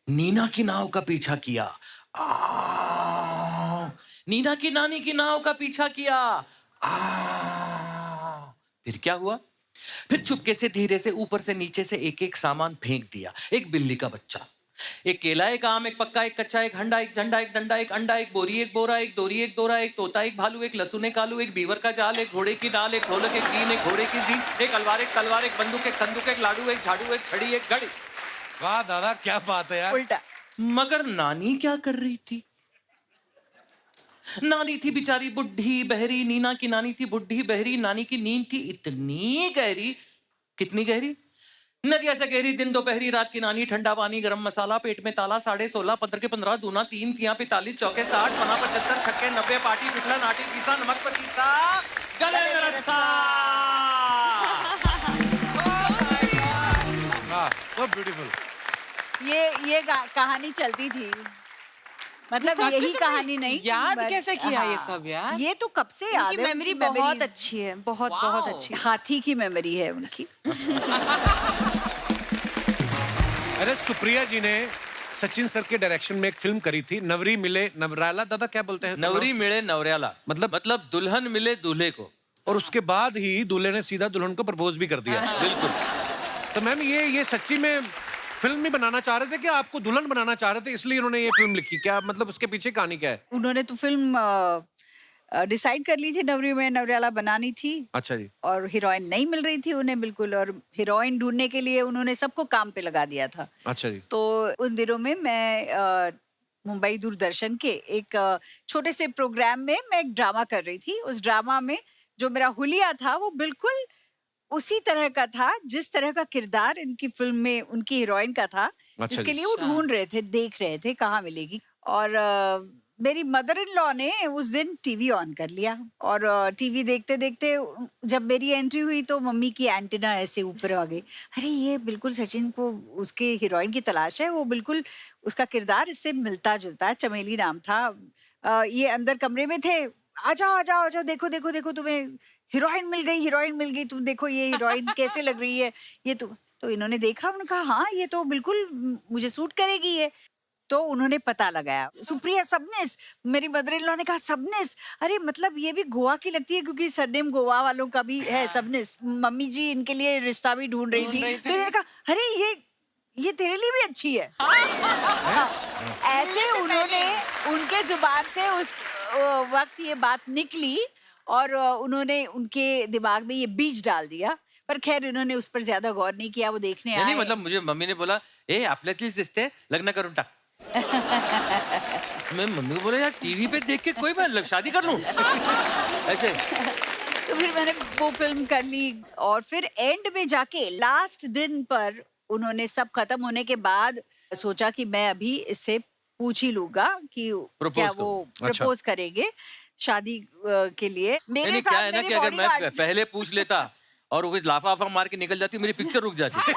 नीना की नाव का पीछा किया। नीना की नानी की नाव का पीछा किया। फिर क्या हुआ? फिर चुपके से धीरे से ऊपर से नीचे से एक एक सामान फेंक दिया। एक बिल्ली का बच्चा, एक केला, एक आम, एक पक्का, एक कच्चा, एक हंडा, एक झंडा, एक डंडा, एक अंडा, एक बोरी, एक बोरा, एक दोरी, एक दोरा, एक तोता, एक भालू, एक लहसुन, एक आलू, एक बीवर का जाल, एक घोड़े की नाल, एक ढोलक, एक बीन, एक घोड़े की जीन, एक अलवार, एक तलवार, एक बंदूक, एक संदूक, एक लाडू, एक झाड़ू, एक छड़ी, एक घड़ी। वाह दादा, क्या बात है यार। उल्टा। मगर नानी क्या कर रही थी? नानी थी बेचारी बुढ़ी बहरी। नीना की नानी थी बुढ़ी बहरी। नानी की नींद थी इतनी गहरी। कितनी गहरी? नदिया से गहरी। दिन दोपहरी रात की नानी। ठंडा पानी, गरम मसाला, पेट में ताला। 16.5 15 के 15 दूना 3 तिया 45 चौके 60 पना 75 छक्के 90 पाटी पिछला नाटी पीसा नमक पचीसा गले में रस्सा। वाह, so beautiful। ये कहानी चलती थी, मतलब सच यही में कहानी नहीं। याद but- कैसे किया ये हाँ, सब यार? ये तो कब से याद इनकी है। मेमोरी बहुत memories- अच्छी है, बहुत Wow। बहुत अच्छी। हाथी की मेमोरी है उनकी। अरे सुप्रिया जी ने सचिन सर के डायरेक्शन में एक फिल्म करी थी, नवरी मिले नवराला। दादा क्या बोलते हैं? नवरी मिले नवरेला, मतलब दुल्हन मिले दूल्हे को। और उसके बाद ही दूल्हे ने सीधा दुल्हन को प्रपोज भी कर दिया। बिल्कुल। तो मैम ये सच्ची में फिल्म नहीं बनाना चाह रहे थे क्या? आपको दुल्हन बनाना चाह रहे थे इसलिए उन्होंने ये फिल्म लिखी क्या? मतलब उसके पीछे कहानी क्या है? उन्होंने तो फिल्म डिसाइड कर ली थी, नवरी में नवरेला बनानी थी। अच्छा जी। और हीरोइन नहीं मिल रही थी उन्हें बिल्कुल, और हीरोइन ढूंढने के लिए उन्होंने सबको काम पे लगा दिया था। अच्छा जी। तो उन दिनों में मैं मुंबई दूरदर्शन के एक छोटे से प्रोग्राम में मैं एक ड्रामा कर रही थी। उस ड्रामा में जो मेरा हुलिया था वो बिल्कुल उसी तरह का था जिस तरह का किरदार इनकी फिल्म में उनकी हीरोइन का था, अच्छा जिसके जी। लिए वो ढूंढ रहे थे, देख रहे थे कहाँ मिलेगी। और मेरी मदर इन लॉ ने उस दिन टीवी ऑन कर लिया, और टीवी देखते देखते जब मेरी एंट्री हुई तो मम्मी की एंटीना ऐसे ऊपर आ गई। अरे ये बिल्कुल सचिन को उसके हीरोइन की तलाश है, वो बिल्कुल उसका किरदार इससे मिलता जुलता है। चमेली नाम था। ये अंदर कमरे में थे। आ जाओ आ जाओ आ जाओ, देखो देखो देखो तुम्हें हीरोइन मिल गई, हीरोइन मिल गई, तुम देखो ये हीरोइन कैसे लग रही है ये। तो इन्होंने देखा, उन्होंने कहा हाँ ये तो बिल्कुल मुझे सूट करेगी ये। तो उन्होंने पता लगाया, सुप्रिया सबनिस। मेरी मदर इन लॉ ने कहा सबनिस, अरे मतलब ये भी गोवा की लगती है क्योंकि सरनेम गोवा वालों का भी है सबनिस। मम्मी जी इनके लिए रिश्ता भी ढूंढ रही थी। तो इन्होंने कहा अरे ये तेरे लिए भी अच्छी है। हाँ, ऐसे उन्होंने उनके जुबान से उस वक्त ये बात निकली, और उन्होंने उनके दिमाग में ये बीज डाल दिया। पर खैर इन्होंने उस पर ज्यादा गौर नहीं किया, वो देखने आए। नहीं मतलब मुझे मम्मी ने बोला ए आपल्यातलीच दिसते लग्न करून टाक। मैं मम्मी को बोला यार टीवी पे देख के कोई मैं शादी कर लूं ऐसे। तो फिर मैंने वो फिल्म कर ली, और फिर एंड में जाके लास्ट दिन पर उन्होंने सब खत्म होने के बाद सोचा कि मैं अभी इससे पूछ ही लूंगा कि क्या वो प्रपोज करेंगे शादी के लिए। मेरे नहीं, साथ क्या है ना मेरे कि अगर मैं bodyguards- पहले पूछ लेता और वो कुछ लाफा वाफा मार के निकल जाती मेरी पिक्चर रुक जाती।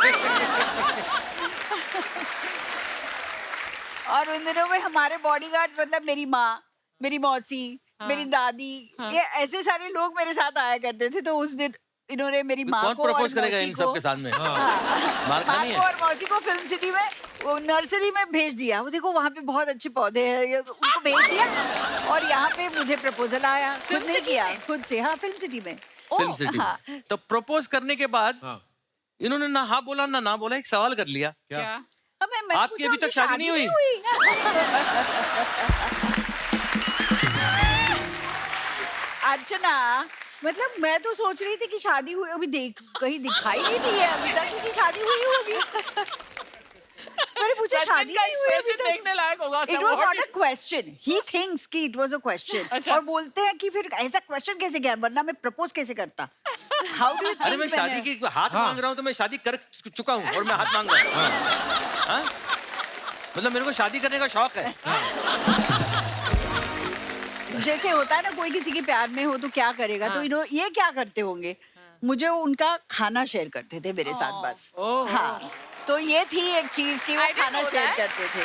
और उन दिनों में हमारे बॉडीगार्ड्स मतलब मेरी माँ, मेरी मौसी, मेरी दादी, ये ऐसे सारे लोग मेरे साथ आया करते थे। तो उस दिन इन्होंने मेरी माँ कौन को और प्रपोज करेगा मौसी इन को- सब के सामने? मार माँ खानी को है। और मौसी को फिल्म सिटी में वो नर्सरी में भेज दिया। वो देखो वहाँ पे बहुत अच्छे पौधे हैं, उनको भेज दिया। और यहाँ पे मुझे प्रपोजल आया, खुद नहीं किया, खुद से। हाँ, फिल्म सिटी में। फिल्म सिटी हाँ। में। तो प्रपोज करने के बाद इन्होंने ना हाँ बोला ना बोला, एक सवाल कर लिया। क्या? अब मैंने आपकी पूछा, अभी तक उनकी शादी नहीं हुई? अर्चना, मतलब मैं तो सोच रही थी कि शादी हुई, अभी देख कहीं दिखाई नहीं दी है अभी तक कि शादी हुई होगी। मैंने पूछा सचिन शादी का नहीं हुई अभी expression देखने लायक होगा। तक। It was not a question. He thinks कि it was a question. अच्छा। और बोलते हैं कि फिर ऐसा क्वेश्चन कैसे किया, वरना मैं प्रपोज कैसे करता? How do you think अरे मैं शादी की हाथ मांग रहा हूँ तो मैं शादी कर चुका हूँ और मैं हाथ मांग रहा हूँ। हाँ? मतलब मेरे को शादी करने का शौक है। जैसे होता है ना कोई किसी के प्यार में हो तो क्या करेगा, तो ये क्या करते होंगे? मुझे उनका खाना शेयर करते थे मेरे साथ बस। हाँ, तो ये थी एक चीज कि वो I didn't खाना know शेयर that. करते थे।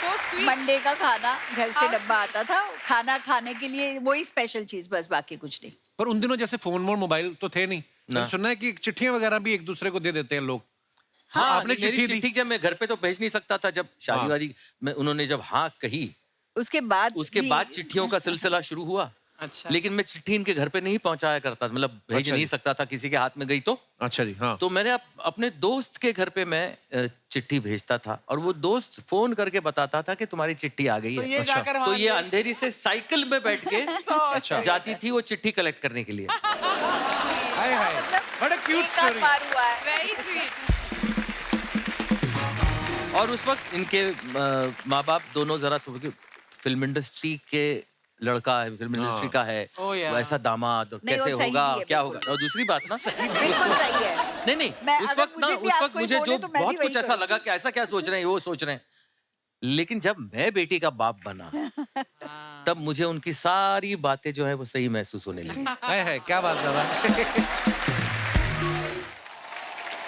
So sweet. मंडे का खाना घर से How डब्बा आता था, खाना खाने के लिए वही स्पेशल चीज, बस बाकी कुछ नहीं। पर उन दिनों जैसे फोन मोबाइल तो थे नहीं, मैंने सुना है कि चिट्ठियां वगैरह भी एक दूसरे को दे देते हैं लोग। हाँ, आपने मेरी चिट्ठी दी? चिट्ठी जब मैं घर पे तो भेज नहीं सकता था, जब शादी वादी में उन्होंने जब हाँ कही, उसके बाद भी- चिट्ठियों का सिलसिला शुरू हुआ। अच्छा। लेकिन मैं चिट्ठी इनके घर पे नहीं पहुंचाया करता, मतलब भेज अच्छा नहीं जी। सकता था, किसी के हाथ में गई तो। अच्छा जी, हाँ। तो मैंने अपने दोस्त के घर पे मैं चिट्ठी भेजता था, और वो दोस्त फोन करके बताता था कि तुम्हारी चिट्ठी आ गई तो है। ये जाकर तो वहाँ ये अंधेरी से साइकिल में बैठ के अच्छा। जाती थी वो चिट्ठी कलेक्ट करने के लिए। हाय हाय, बड़ा क्यूट एक आध स्टोरी। बार हुआ है। Very sweet. और उस वक्त इनके माँ बाप दोनों जरा थोड़ी फिल्म इंडस्ट्री के लड़का है, फिल्म इंडस्ट्री का है, Oh, yeah. वैसा दामाद, और नहीं, वो कैसे सही होगा, भी है, क्या बिल्कुल। होगा। और दूसरी बात ना, बिल्कुल सही है। नहीं नहीं, मैं उस अगर वक्त ना, मुझे भी उस आज वक्त कोई मुझे बोले जो तो मैं बहुत भी वही कुछ ऐसा करूंगी। लगा कि ऐसा क्या सोच रहे हैं, वो सोच रहे हैं। लेकिन जब मैं बेटी का बाप बना, तब मुझे उनकी सारी बातें जो है वो सही महसूस होने लगी। हाय हाय, क्या बात दादा।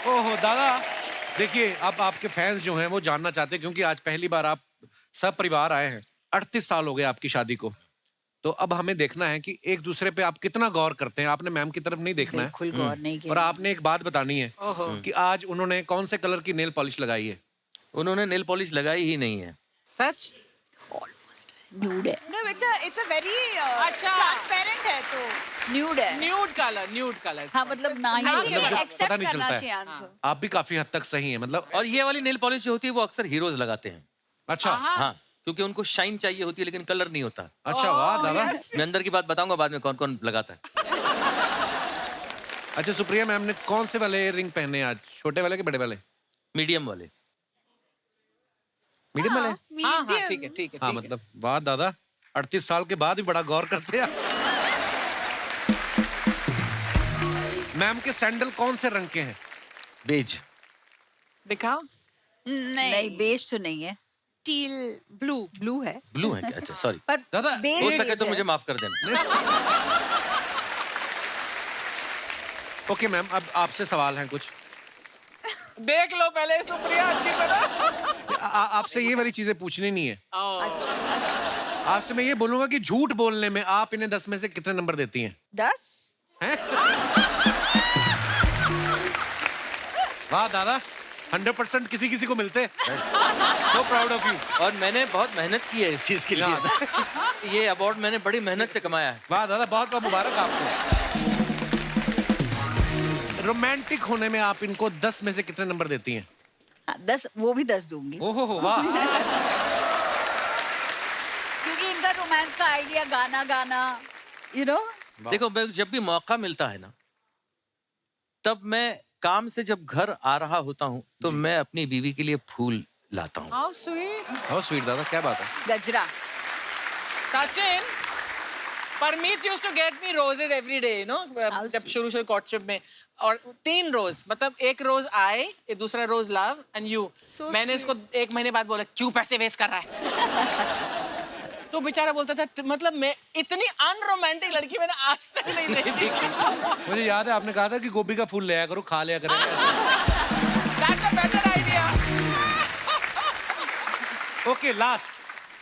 ओहो दादा, देखिए अब आपके फैंस जो हैं वो जानना चाहते हैं, क्योंकि आज पहली बार आप सब परिवार आए हैं। 38 साल हो गए आपकी शादी को, तो अब हमें देखना है कि एक दूसरे पे आप कितना गौर करते हैं। आपने मैम की तरफ नहीं देखना है, बिल्कुल गौर नहीं किया। और आपने एक बात बतानी है कि आज उन्होंने कौन से कलर की नेल पॉलिश लगाई है। उन्होंने नेल पॉलिश लगाई ही नहीं है। सच? न्यूड है, No, it's a very अच्छा। transparent है तो। न्यूड है। Nude colour. हाँ, मतलब ना ही हाँ, बोले। ये मतलब accept पता नहीं करना चलता चाहिए है। answer। आप भी काफी हद तक सही है, मतलब। और ये वाली नेल पॉलिश जो होती है वो अक्सर हीरोज लगाते हैं। अच्छा हाँ, क्योंकि उनको शाइन चाहिए होती है, लेकिन कलर नहीं होता। अच्छा, वाह दादा। मैं अंदर की बात बताऊंगा बाद में, कौन कौन लगाता है। अच्छा सुप्रिया मैम ने कौन से वाले रिंग पहने आज, छोटे वाले के बड़े वाले? मीडियम वाले। मीडियम वाले? हाँ, ठीक है। हाँ मतलब वाह दादा, 38 साल के बाद भी बड़ा गौर करते हैं आप। मैम के सैंडल कौन से रंग के हैं? बेज। दिखाओ। नहीं, बेज तो नहीं है, Teal blue. ब्लू है। ब्लू है क्या? अच्छा सॉरी, पर दादा, बेज हो बेज सके तो है। मुझे माफ कर देना। ओके मैम, अब आपसे सवाल हैं कुछ। देख लो पहले सुप्रिया अच्छी तरह। आपसे ये वाली चीजें पूछनी नहीं है। अच्छा। आपसे मैं ये बोलूंगा कि झूठ बोलने में आप इन्हें 10 में से कितने नंबर देती हैं? 10। हैं? वाह दादा, 100% किसी किसी को मिलते हैं। So proud of you। और मैंने बहुत मेहनत की है इस चीज के लिए। ये अवार्ड मैंने बड़ी मेहनत से कमाया है। वाह दादा, बहुत बहुत मुबारक आपको। रोमांटिक होने में आप इनको 10 में से कितने नंबर देती हैं? हाँ, 10, वो भी 10 दूंगी, ओहो हो, वाह। क्योंकि इनका रोमांस का आइडिया गाना यू नो। देखो, मैं जब भी मौका मिलता है ना, तब मैं काम से जब घर आ रहा होता हूँ तो मैं अपनी बीवी के लिए फूल लाता हूँ। How sweet. हाउ स्वीट दादा, क्या बात है। गजरा। Sachin, Parmeet used to get me roses every day, you know, जब शुरू कोर्टशिप में, और 3 रोज, मतलब एक रोज आए, ये दूसरा रोज लव एंड यू। मैंने इसको 1 महीने बाद बोला क्यों पैसे वेस्ट कर रहा है। तो बेचारा बोलता था, मतलब मैं इतनी अनरोमांटिक लड़की मैंने आज तक नहीं देखी। मुझे याद है आपने कहा था कि गोभी का फूल ले आया करो, खा लिया करेंगे। That's a better idea. Okay, last,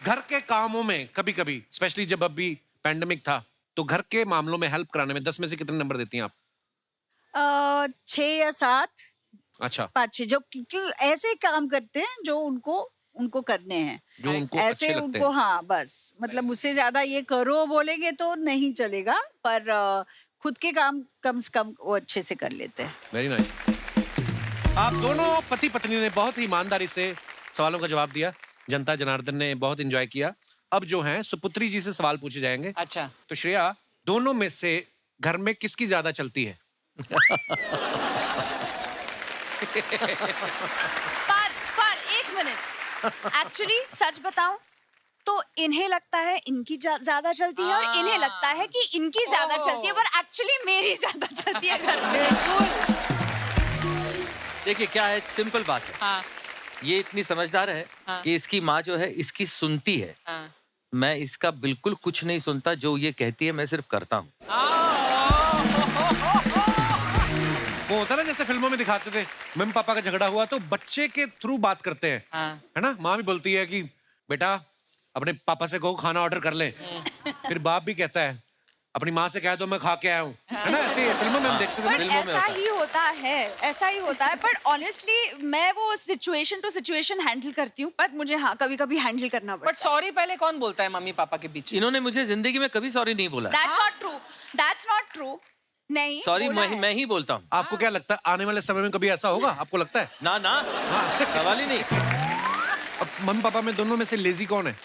घर के कामों में कभी कभी, स्पेशली जब अभी पैंडेमिक था, तो घर के मामलों में हेल्प कराने में 10 में से कितने नंबर देती हैं आप? 6 या 7, अच्छा, 5-6, जो क्योंकि ऐसे काम करते हैं जो उनको करने हैं, जो उनको ऐसे अच्छे लगते उनको, हैं। हाँ बस, मतलब उससे ज्यादा ये करो बोलेंगे तो नहीं चलेगा, पर खुद के काम कम से कम वो अच्छे से कर लेते हैं। Very nice. आप दोनों पति पत्नी ने बहुत ही ईमानदारी से सवालों का जवाब दिया। जनता जनार्दन ने बहुत एंजॉय किया। अब जो हैं सुपुत्री जी से सवाल पूछे जाएंगे। अच्छा। तो श्रेया, दोनों में से घर में किसकी ज्यादा चलती है? पर 1 मिनट, एक्चुअली सच बताऊं तो इन्हें लगता है इनकी ज्यादा चलती है, और इन्हें लगता है कि इनकी ज्यादा चलती है, पर एक्चुअली मेरी ज्यादा चलती है घर में। देखिए क्या है, सिंपल बात है। हाँ, ये इतनी समझदार है हाँ। कि इसकी माँ जो है इसकी सुनती है। हाँ। मैं इसका बिल्कुल कुछ नहीं सुनता, जो ये कहती है मैं सिर्फ करता हूँ। वो होता ना जैसे फिल्मों में दिखाते थे, मम्मी पापा का झगड़ा हुआ तो बच्चे के थ्रू बात करते हैं, हाँ। है ना? माँ भी बोलती है कि बेटा अपने पापा से कहो खाना ऑर्डर कर ले। फिर बाप भी कहता है अपनी माँ से कह दो मैं खा के आया हूँ, है ना? ऐसे फिल्मों में हम देखते थे ना। बट फिल्मों में ऐसा होता है। ही होता है, ऐसा ही होता है। बट ऑनेस्टली मैं वो सिचुएशन टू सिचुएशन हैंडल करती हूँ, बट मुझे हाँ कभी कभी हैंडल करना बट पड़ता है। सॉरी पहले कौन बोलता है मम्मी पापा के बीच में? इन्होंने मुझे जिंदगी में कभी सॉरी नहीं बोला। That's not true, that's not true. नहीं सॉरी बोला है। मैं ही बोलता हूँ। आपको क्या लगता है आने वाले समय में कभी ऐसा होगा? आपको लगता है? ना ना, सवाल ही नहीं। अब मम्मी पापा में दोनों में से लेजी कौन है?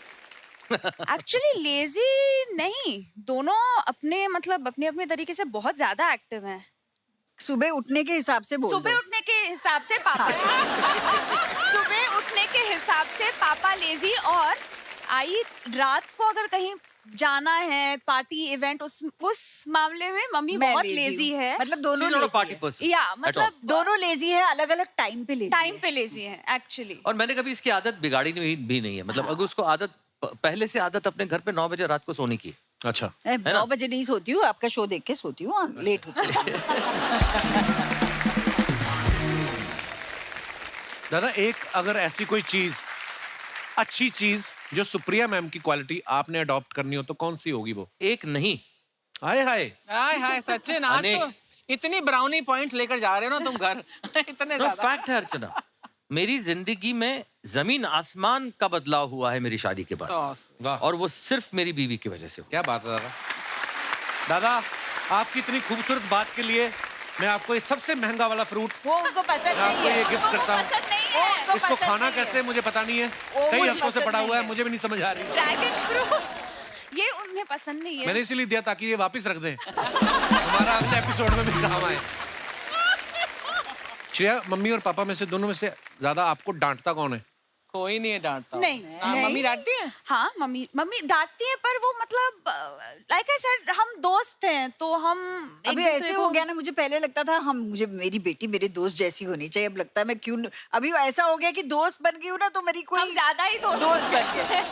एक्चुअली लेजी नहीं, दोनों अपने मतलब अपने अपने तरीके से बहुत ज्यादा एक्टिव हैं। सुबह उठने के हिसाब से बोल सुबह दो। उठने के हिसाब से पापा सुबह उठने के हिसाब से पापा लेजी, और आई रात को अगर कहीं जाना है पार्टी इवेंट, उस मामले में मम्मी मैं बहुत lazy लेजी हूँ। है। मतलब दोनों She's not a lazy party है। person या at all. मतलब दोनों लेजी है, अलग अलग टाइम पे लेजी टाइम पे लेजी है एक्चुअली। और मैंने कभी इसकी आदत बिगाड़ी भी नहीं है। मतलब अगर उसको आदत पहले से आदत अपने घर पे 9 बजे रात को सोने की है। अच्छा, मैं 9 बजे नहीं सोती हूँ, आपका शो देख के सोती हूँ, लेट होती हूँ। दादा एक अगर ऐसी कोई चीज, अच्छी चीज जो सुप्रिया मैम की क्वालिटी आपने अडॉप्ट करनी हो तो कौन सी होगी वो? एक नहीं, हाय हाय, हाय हाय सचिन, आज अनेक। तो इतनी ब्राउनी पॉइंट्स लेकर जा रहे हो ना तुम घर। इतने तो ज्यादा। फैक्ट है अर्चना, मेरी जिंदगी में जमीन आसमान का बदलाव हुआ है मेरी शादी के बाद, सॉस। वाह, और वो सिर्फ मेरी बीवी की वजह से हुआ। क्या बात है दादा। दादा आपकी इतनी खूबसूरत बात के लिए मैं आपको ये सबसे महंगा वाला फ्रूट वो उनको पसंद मैं आपको नहीं ये है। गिफ्ट करता हूँ। पसंद नहीं वो है। उनको इसको पसंद खाना नहीं है। कैसे है मुझे पता नहीं है, वो कई मुझे हफ्तों से पसंद पड़ा नहीं हुआ है, है। मुझे भी नहीं समझ आ रही। ड्रैगन फ्रूट ये उन्हें पसंद नहीं है। मैंने इसीलिए दिया ताकि ये वापस रख दें, हमारा अगले एपिसोड में भी काम आए। श्रेया, मम्मी और पापा में से दोनों में से ज्यादा आपको डांटता कौन है? कोई नहीं है डांटता। नहीं, हाँ, नहीं। मम्मी डांटती है? हाँ मम्मी डांटती है, पर वो मतलब लाइक आई सेड हम दोस्त हैं तो हम एक अभी दूसरे ऐसे को- हो गया ना, मुझे पहले लगता था मुझे मेरी बेटी मेरे दोस्त जैसी होनी चाहिए, अब लगता है मैं क्यों अभी ऐसा हो गया कि दोस्त बन गई हूँ ना, तो मेरी कोई हम ज्यादा ही दोस्त बन गए।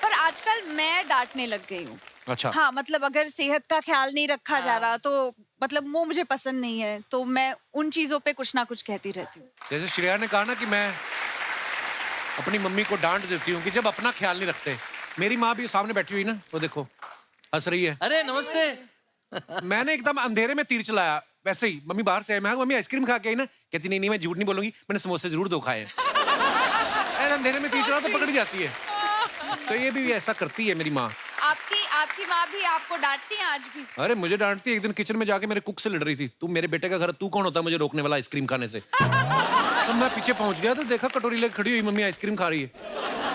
पर आजकल मैं डांटने लग गई हूँ। अच्छा, हाँ मतलब अगर सेहत का ख्याल नहीं रखा जा रहा तो मतलब वो मुझे पसंद नहीं है, तो मैं उन चीजों पे कुछ ना कुछ कहती रहती हूँ। जैसे श्रेया ने कहा ना कि मैं अपनी मम्मी को डांट देती हूँ कि जब अपना ख्याल नहीं रखते। मेरी माँ भी सामने बैठी हुई ना, वो देखो हंस रही है। अरे नमस्ते। मैंने एकदम अंधेरे में तीर चलाया, वैसे ही मम्मी बाहर से आई, मैं कहा, मम्मी आइसक्रीम खा के आई ना? कहती नहीं नहीं मैं झूठ नहीं बोलूंगी, मैंने समोसे जरूर दो खाए हैं। ऐसे अंधेरे में तीर चला तो पकड़ जाती है, तो ये भी ऐसा करती है मेरी माँ। आपकी माँ भी आपको डांटती है आज भी? अरे मुझे डांटती है, एक दिन किचन में जाके मेरे कुक से लड़ रही थी, तू मेरे बेटे का घर, तू कौन होता है मुझे रोकने वाला आइसक्रीम खाने से? तब मैं पीछे पहुंच गया तो देखा कटोरी लेकर खड़ी हुई मम्मी आइसक्रीम खा रही है।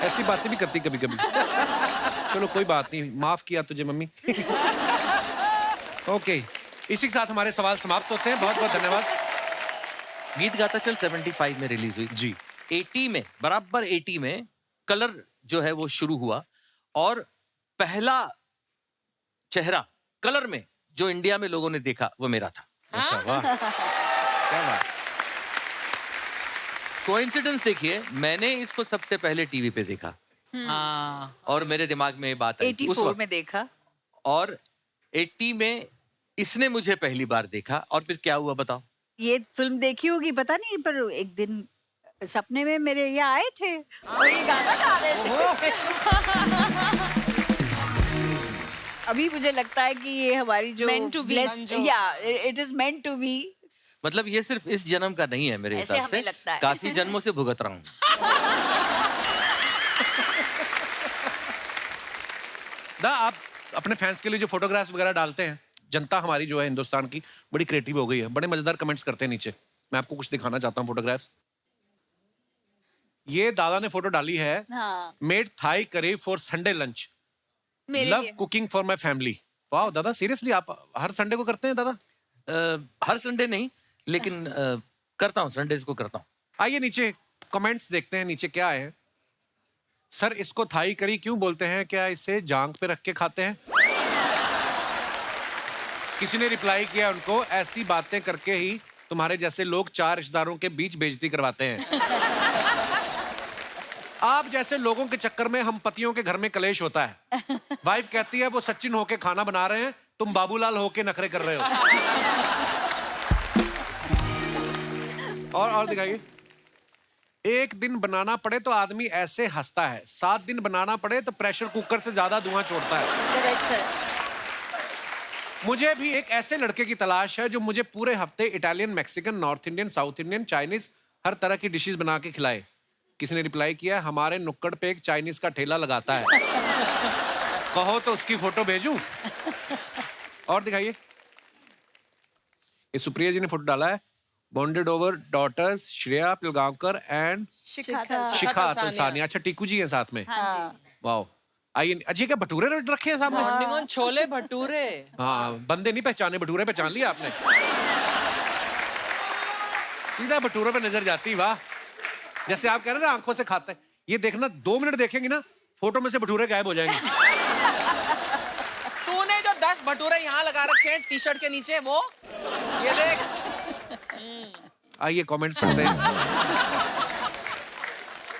ऐसी बातें भी करती कभी कभी। चलो कोई बात नहीं, माफ किया तुझे मम्मी। ओके, इसी के साथ हमारे सवाल समाप्त होते हैं। बहुत बहुत धन्यवाद। गीत गाता चल 75 में रिलीज हुई जी, 80 में, बराबर 80 में कलर जो है वो शुरू हुआ, और पहला चेहरा कलर में जो इंडिया में लोगों ने देखा वो मेरा था। अच्छा, वाह, क्या बात। कोइंसिडेंस देखिए, मैंने इसको सबसे पहले टीवी पे देखा हाँ। और मेरे दिमाग में ये बात आई थी उस 84 वक्त। में देखा। और 80 में इसने मुझे पहली बार देखा, और फिर क्या हुआ बताओ? ये फिल्म देखी होगी पता नहीं, पर एक दिन सपने में मेरे यहाँ आए थे और ये गाना गा रहे थे। अभी मुझे लगता है कि ये हमारी जो Meant to be. It is meant to be. मतलब ये सिर्फ इस जन्म का नहीं है मेरे ऐसे हिसाब से, हमें लगता है। काफी जन्मों से भुगत रहा हूँ। दा, आप अपने फैंस के लिए जो फोटोग्राफ्स वगैरह डालते हैं, जनता हमारी जो है हिंदुस्तान की बड़ी क्रिएटिव हो गई है, बड़े मजेदार कमेंट्स करते हैं नीचे। मैं आपको कुछ दिखाना चाहता हूँ फोटोग्राफ्स। ये दादा ने फोटो डाली है, हाँ made Thai curry for Sunday lunch, मेरे लव लिए। Cooking for my family. वाह दादा, सीरियसली आप हर संडे को करते हैं दादा? हर संडे नहीं, लेकिन करता हूँ, संडेज को करता हूँ। आइए नीचे कमेंट्स देखते हैं, नीचे क्या है। सर इसको थाई करी क्यों बोलते हैं, क्या इसे जांग पे रख के खाते हैं? किसी ने रिप्लाई किया उनको, ऐसी बातें करके ही तुम्हारे जैसे लोग 4 रिश्तेदारों के बीच बेइज्जती करवाते हैं। आप जैसे लोगों के चक्कर में हम पतियों के घर में कलेश होता है। वाइफ कहती है वो सचिन होके खाना बना रहे हैं, तुम बाबूलाल होके नखरे कर रहे हो। और दिखाइए। एक दिन बनाना पड़े तो आदमी ऐसे हंसता है, 7 दिन बनाना पड़े तो प्रेशर कुकर से ज्यादा धुआं छोड़ता है। करेक्ट है। मुझे भी एक ऐसे लड़के की तलाश है जो मुझे पूरे हफ्ते Italian, Mexican, north Indian, south Indian, Chinese हर तरह की डिशेस बना के खिलाए। किसी ने रिप्लाई किया, हमारे नुक्कड़ पे एक चाइनीज का ठेला लगाता है, कहो तो उसकी फोटो भेजूं। और दिखाइए, ये सुप्रिया जी ने फोटो डाला है, bonded over daughters Shreya Pilgaonkar and Shikha Talsania. अच्छा, टीकू जी हैं साथ में। वाह, आइए। अच्छा, क्या भटूरे रखे हैं सामने? Morning on chole bhature. हाँ, बंदे नहीं पहचाने, भटूरे पहचान लिया आपने। सीधा भटूरे पे नजर जाती। वाह, जैसे आप कह रहे हैं ना आंखों से खाते हैं, ये देखना 2 मिनट देखेंगे ना, फोटो में से भटूरे गायब हो जाएंगे। तूने जो 10 भटूरे यहाँ लगा रखे हैं टी शर्ट के नीचे, वो ये देख। आइए कमेंट्स पढ़ते हैं।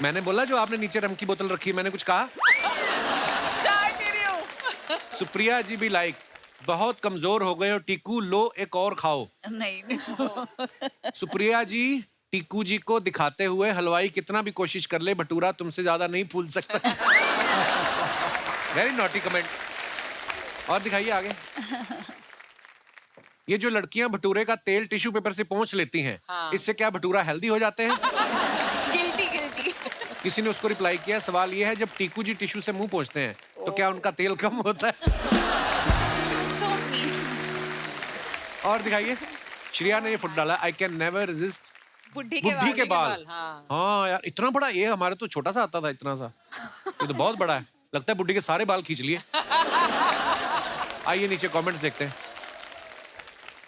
मैंने बोला जो आपने नीचे रम की बोतल रखी, मैंने कुछ कहा? चाय पी रही हूँ। सुप्रिया जी भी लाइक, बहुत कमजोर हो गए हो टीकू, लो एक और खाओ। नहीं। सुप्रिया जी टीकू जी को दिखाते हुए, हलवाई कितना भी कोशिश कर ले, भटूरा तुमसे ज्यादा नहीं फूल सकता। Very naughty comment. और दिखाइए आगे। ये जो लड़कियां भटूरे का तेल टिश्यू पेपर से पोंछ लेती हैं, इससे क्या भटूरा हेल्दी हो जाते हैं? गिल्टी। किसी ने उसको रिप्लाई किया, सवाल ये है जब टीकू जी टिश्यू से मुंह पोंछते हैं तो क्या उनका तेल कम होता है? और दिखाइए, श्रेया ने ये फुट डाला, आई कैन नेवर रेजिस्ट बुढ़ी के बाल। हाँ यार, इतना बड़ा, ये हमारे तो छोटा सा आता था, इतना सा, ये तो बहुत बड़ा है, लगता है बुढ़ी के सारे बाल खींच लिए। आइए नीचे कमेंट्स देखते हैं।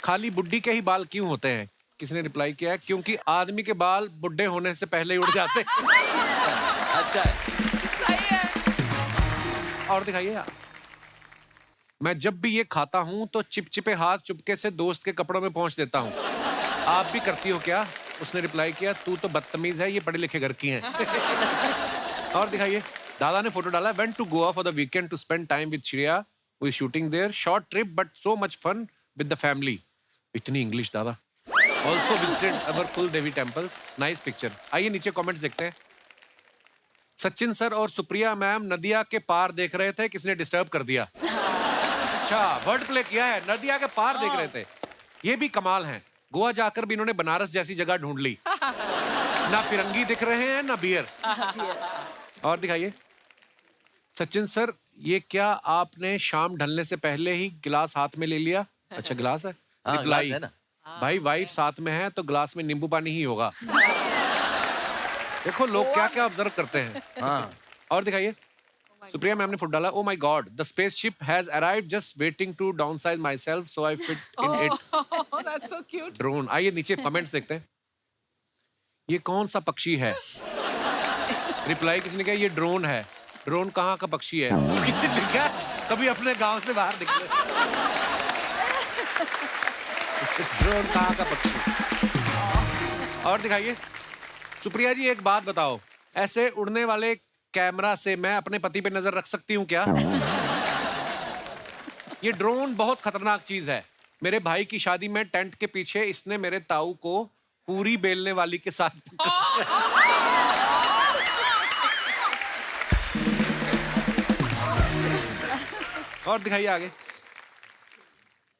खाली बुढ़ी के ही बाल क्यों होते हैं? किसी ने रिप्लाई किया है, क्योंकि आदमी के बाल बुढ़े होने से पहले ही उड़ जाते। अच्छा है। सही है। और दिखाइए यार, मैं जब भी ये खाता हूं तो चिपचिपे हाथ चुपके से दोस्त के कपड़ों में पहुंच देता हूं, आप भी करती हो क्या? उसने रिप्लाई किया, तू तो बदतमीज है, ये पढ़े लिखे घर की हैं। और दिखाइए, दादा ने फोटो डाला, went to Goa for the weekend to spend time with Shreya, who is shooting there, short trip but so much fun with the family. इतनी इंग्लिश दादा। Also visited our kul devi temples, nice picture. आइए नीचे कमेंट्स देखते हैं। Sachin sir और Supriya ma'am नदिया के पार देख रहे थे, किसने डिस्टर्ब कर दिया? अच्छा, वर्ड प्ले किया है, नदिया के पार देख रहे थे। ये भी कमाल हैं, गोवा जाकर भी इन्होंने बनारस जैसी जगह ढूंढ ली। ना फिरंगी दिख रहे हैं ना बियर। और दिखाइए, सचिन सर ये क्या आपने शाम ढलने से पहले ही गिलास हाथ में ले लिया? अच्छा, गिलास है। हाँ, रिप्लाई, ग्लास है ना। भाई वाइफ साथ में है तो ग्लास में नींबू पानी ही होगा। देखो लोग क्या क्या ऑब्जर्व करते हैं। हाँ। और दिखाइए, सुप्रिया मैम ने फुट डाला, oh my god the spaceship has arrived, just waiting to downsize my self so I fit in it. That's so cute. Drone. आइए नीचे कमेंट्स देखते हैं। ये कौन सा पक्षी है? रिप्लाई किसी ने किया, ये ड्रोन है। ड्रोन कहाँ का पक्षी है? किसी ने लिखा, कभी अपने गांव से बाहर निकले। ड्रोन कहाँ का पक्षी? और दिखाइए, सुप्रिया जी एक बात बताओ, ऐसे उड़ने वाले कैमरा से मैं अपने पति पे नजर रख सकती हूँ क्या? ये ड्रोन बहुत खतरनाक चीज है। मेरे भाई की शादी में टेंट के पीछे इसने मेरे ताऊ को पूरी बेलने वाली के साथ और दिखाइए आगे।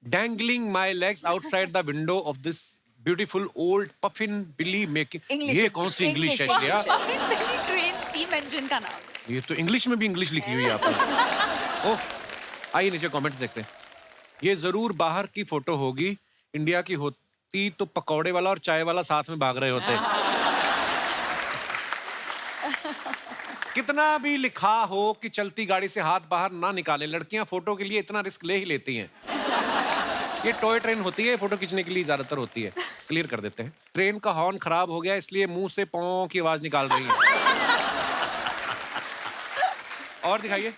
Dangling my legs outside the window of this beautiful old puffin billy making। ये कौन सी इंग्लिश है श्रेया? ट्रेन स्टीम इंजन का नाम। ये तो इंग्लिश में भी इंग्लिश लिखी हुई है आपने। ओफ। आइए नीचे कमेंट्स देखते हैं। ये जरूर बाहर की फोटो होगी, इंडिया की होती तो पकौड़े वाला और चाय वाला साथ में भाग रहे होते। कितना भी लिखा हो कि चलती गाड़ी से हाथ बाहर ना निकालें, लड़कियां फोटो के लिए इतना रिस्क ले ही लेती हैं। ये टॉय ट्रेन होती है, फोटो खींचने के लिए ज्यादातर होती है। क्लियर कर देते हैं। ट्रेन का हॉर्न खराब हो गया इसलिए मुंह से पौ की आवाज निकाल रही है। और दिखाइए,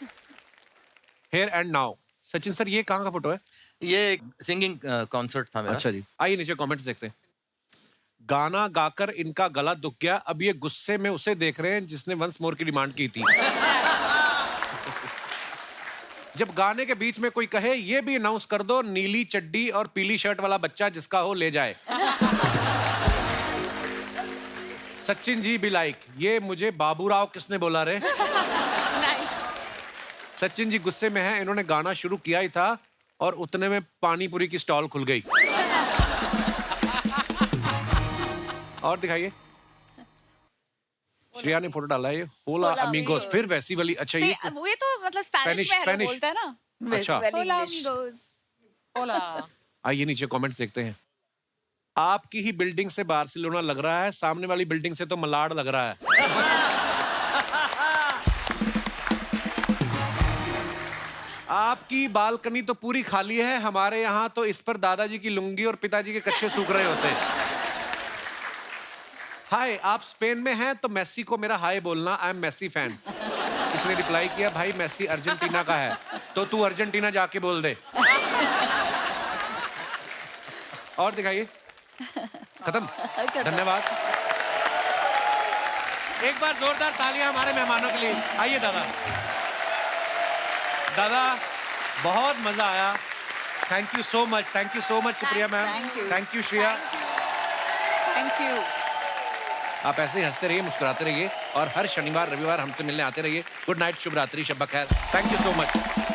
here and now. Sachin sir ये कहाँ का फोटो है? ये सिंगिंग कॉन्सर्ट था मेरा। अच्छा जी। आइए नीचे कमेंट्स देखते हैं। गाना गाकर इनका गला दुख गया, अब ये गुस्से में उसे देख रहे हैं जिसने वंस मोर की डिमांड की थी। जब गाने के बीच में कोई कहे ये भी अनाउंस कर दो, नीली चड्डी और पीली शर्ट वाला बच्चा जिसका हो ले जाए। सचिन जी भी लाइक, ये मुझे बाबूराव किसने बोला रे? सचिन जी गुस्से में हैं, इन्होंने गाना शुरू किया ही था और उतने में पानी पूरी की स्टॉल खुल गई। और दिखाइए, श्रेया ने फोटो डाला है ये होला अमीगोस, फिर वैसी वाली। अच्छा ये वो तो मतलब स्पेनिश में Spanish. बोलता है ना। अच्छा होला amigos। Hola. आइए नीचे कमेंट्स देखते हैं। आपकी ही बिल्डिंग से बार्सिलोना लग रहा है, सामने वाली बिल्डिंग से तो मलाड लग रहा है। आपकी बालकनी तो पूरी खाली है, हमारे यहाँ तो इस पर दादाजी की लुंगी और पिताजी के कच्चे सूख रहे होते हैं। हाय, आप स्पेन में हैं तो मेसी को मेरा हाय बोलना, आई एम मेसी फैन। इसने रिप्लाई किया, भाई मेसी अर्जेंटीना का है तो तू अर्जेंटीना जाके बोल दे। और दिखाइए, खत्म। धन्यवाद। एक बार जोरदार तालियां हमारे मेहमानों के लिए। आइए दादा। दादा बहुत मजा आया। Thank you so much, thank you so much Supriya ma'am, thank you Shreya. Thank you. आप ऐसे ही हंसते रहिए, मुस्कुराते रहिए और हर शनिवार रविवार हमसे मिलने आते रहिए। गुड नाइट, शुभ रात्रि, शब बखैर। Thank you so much.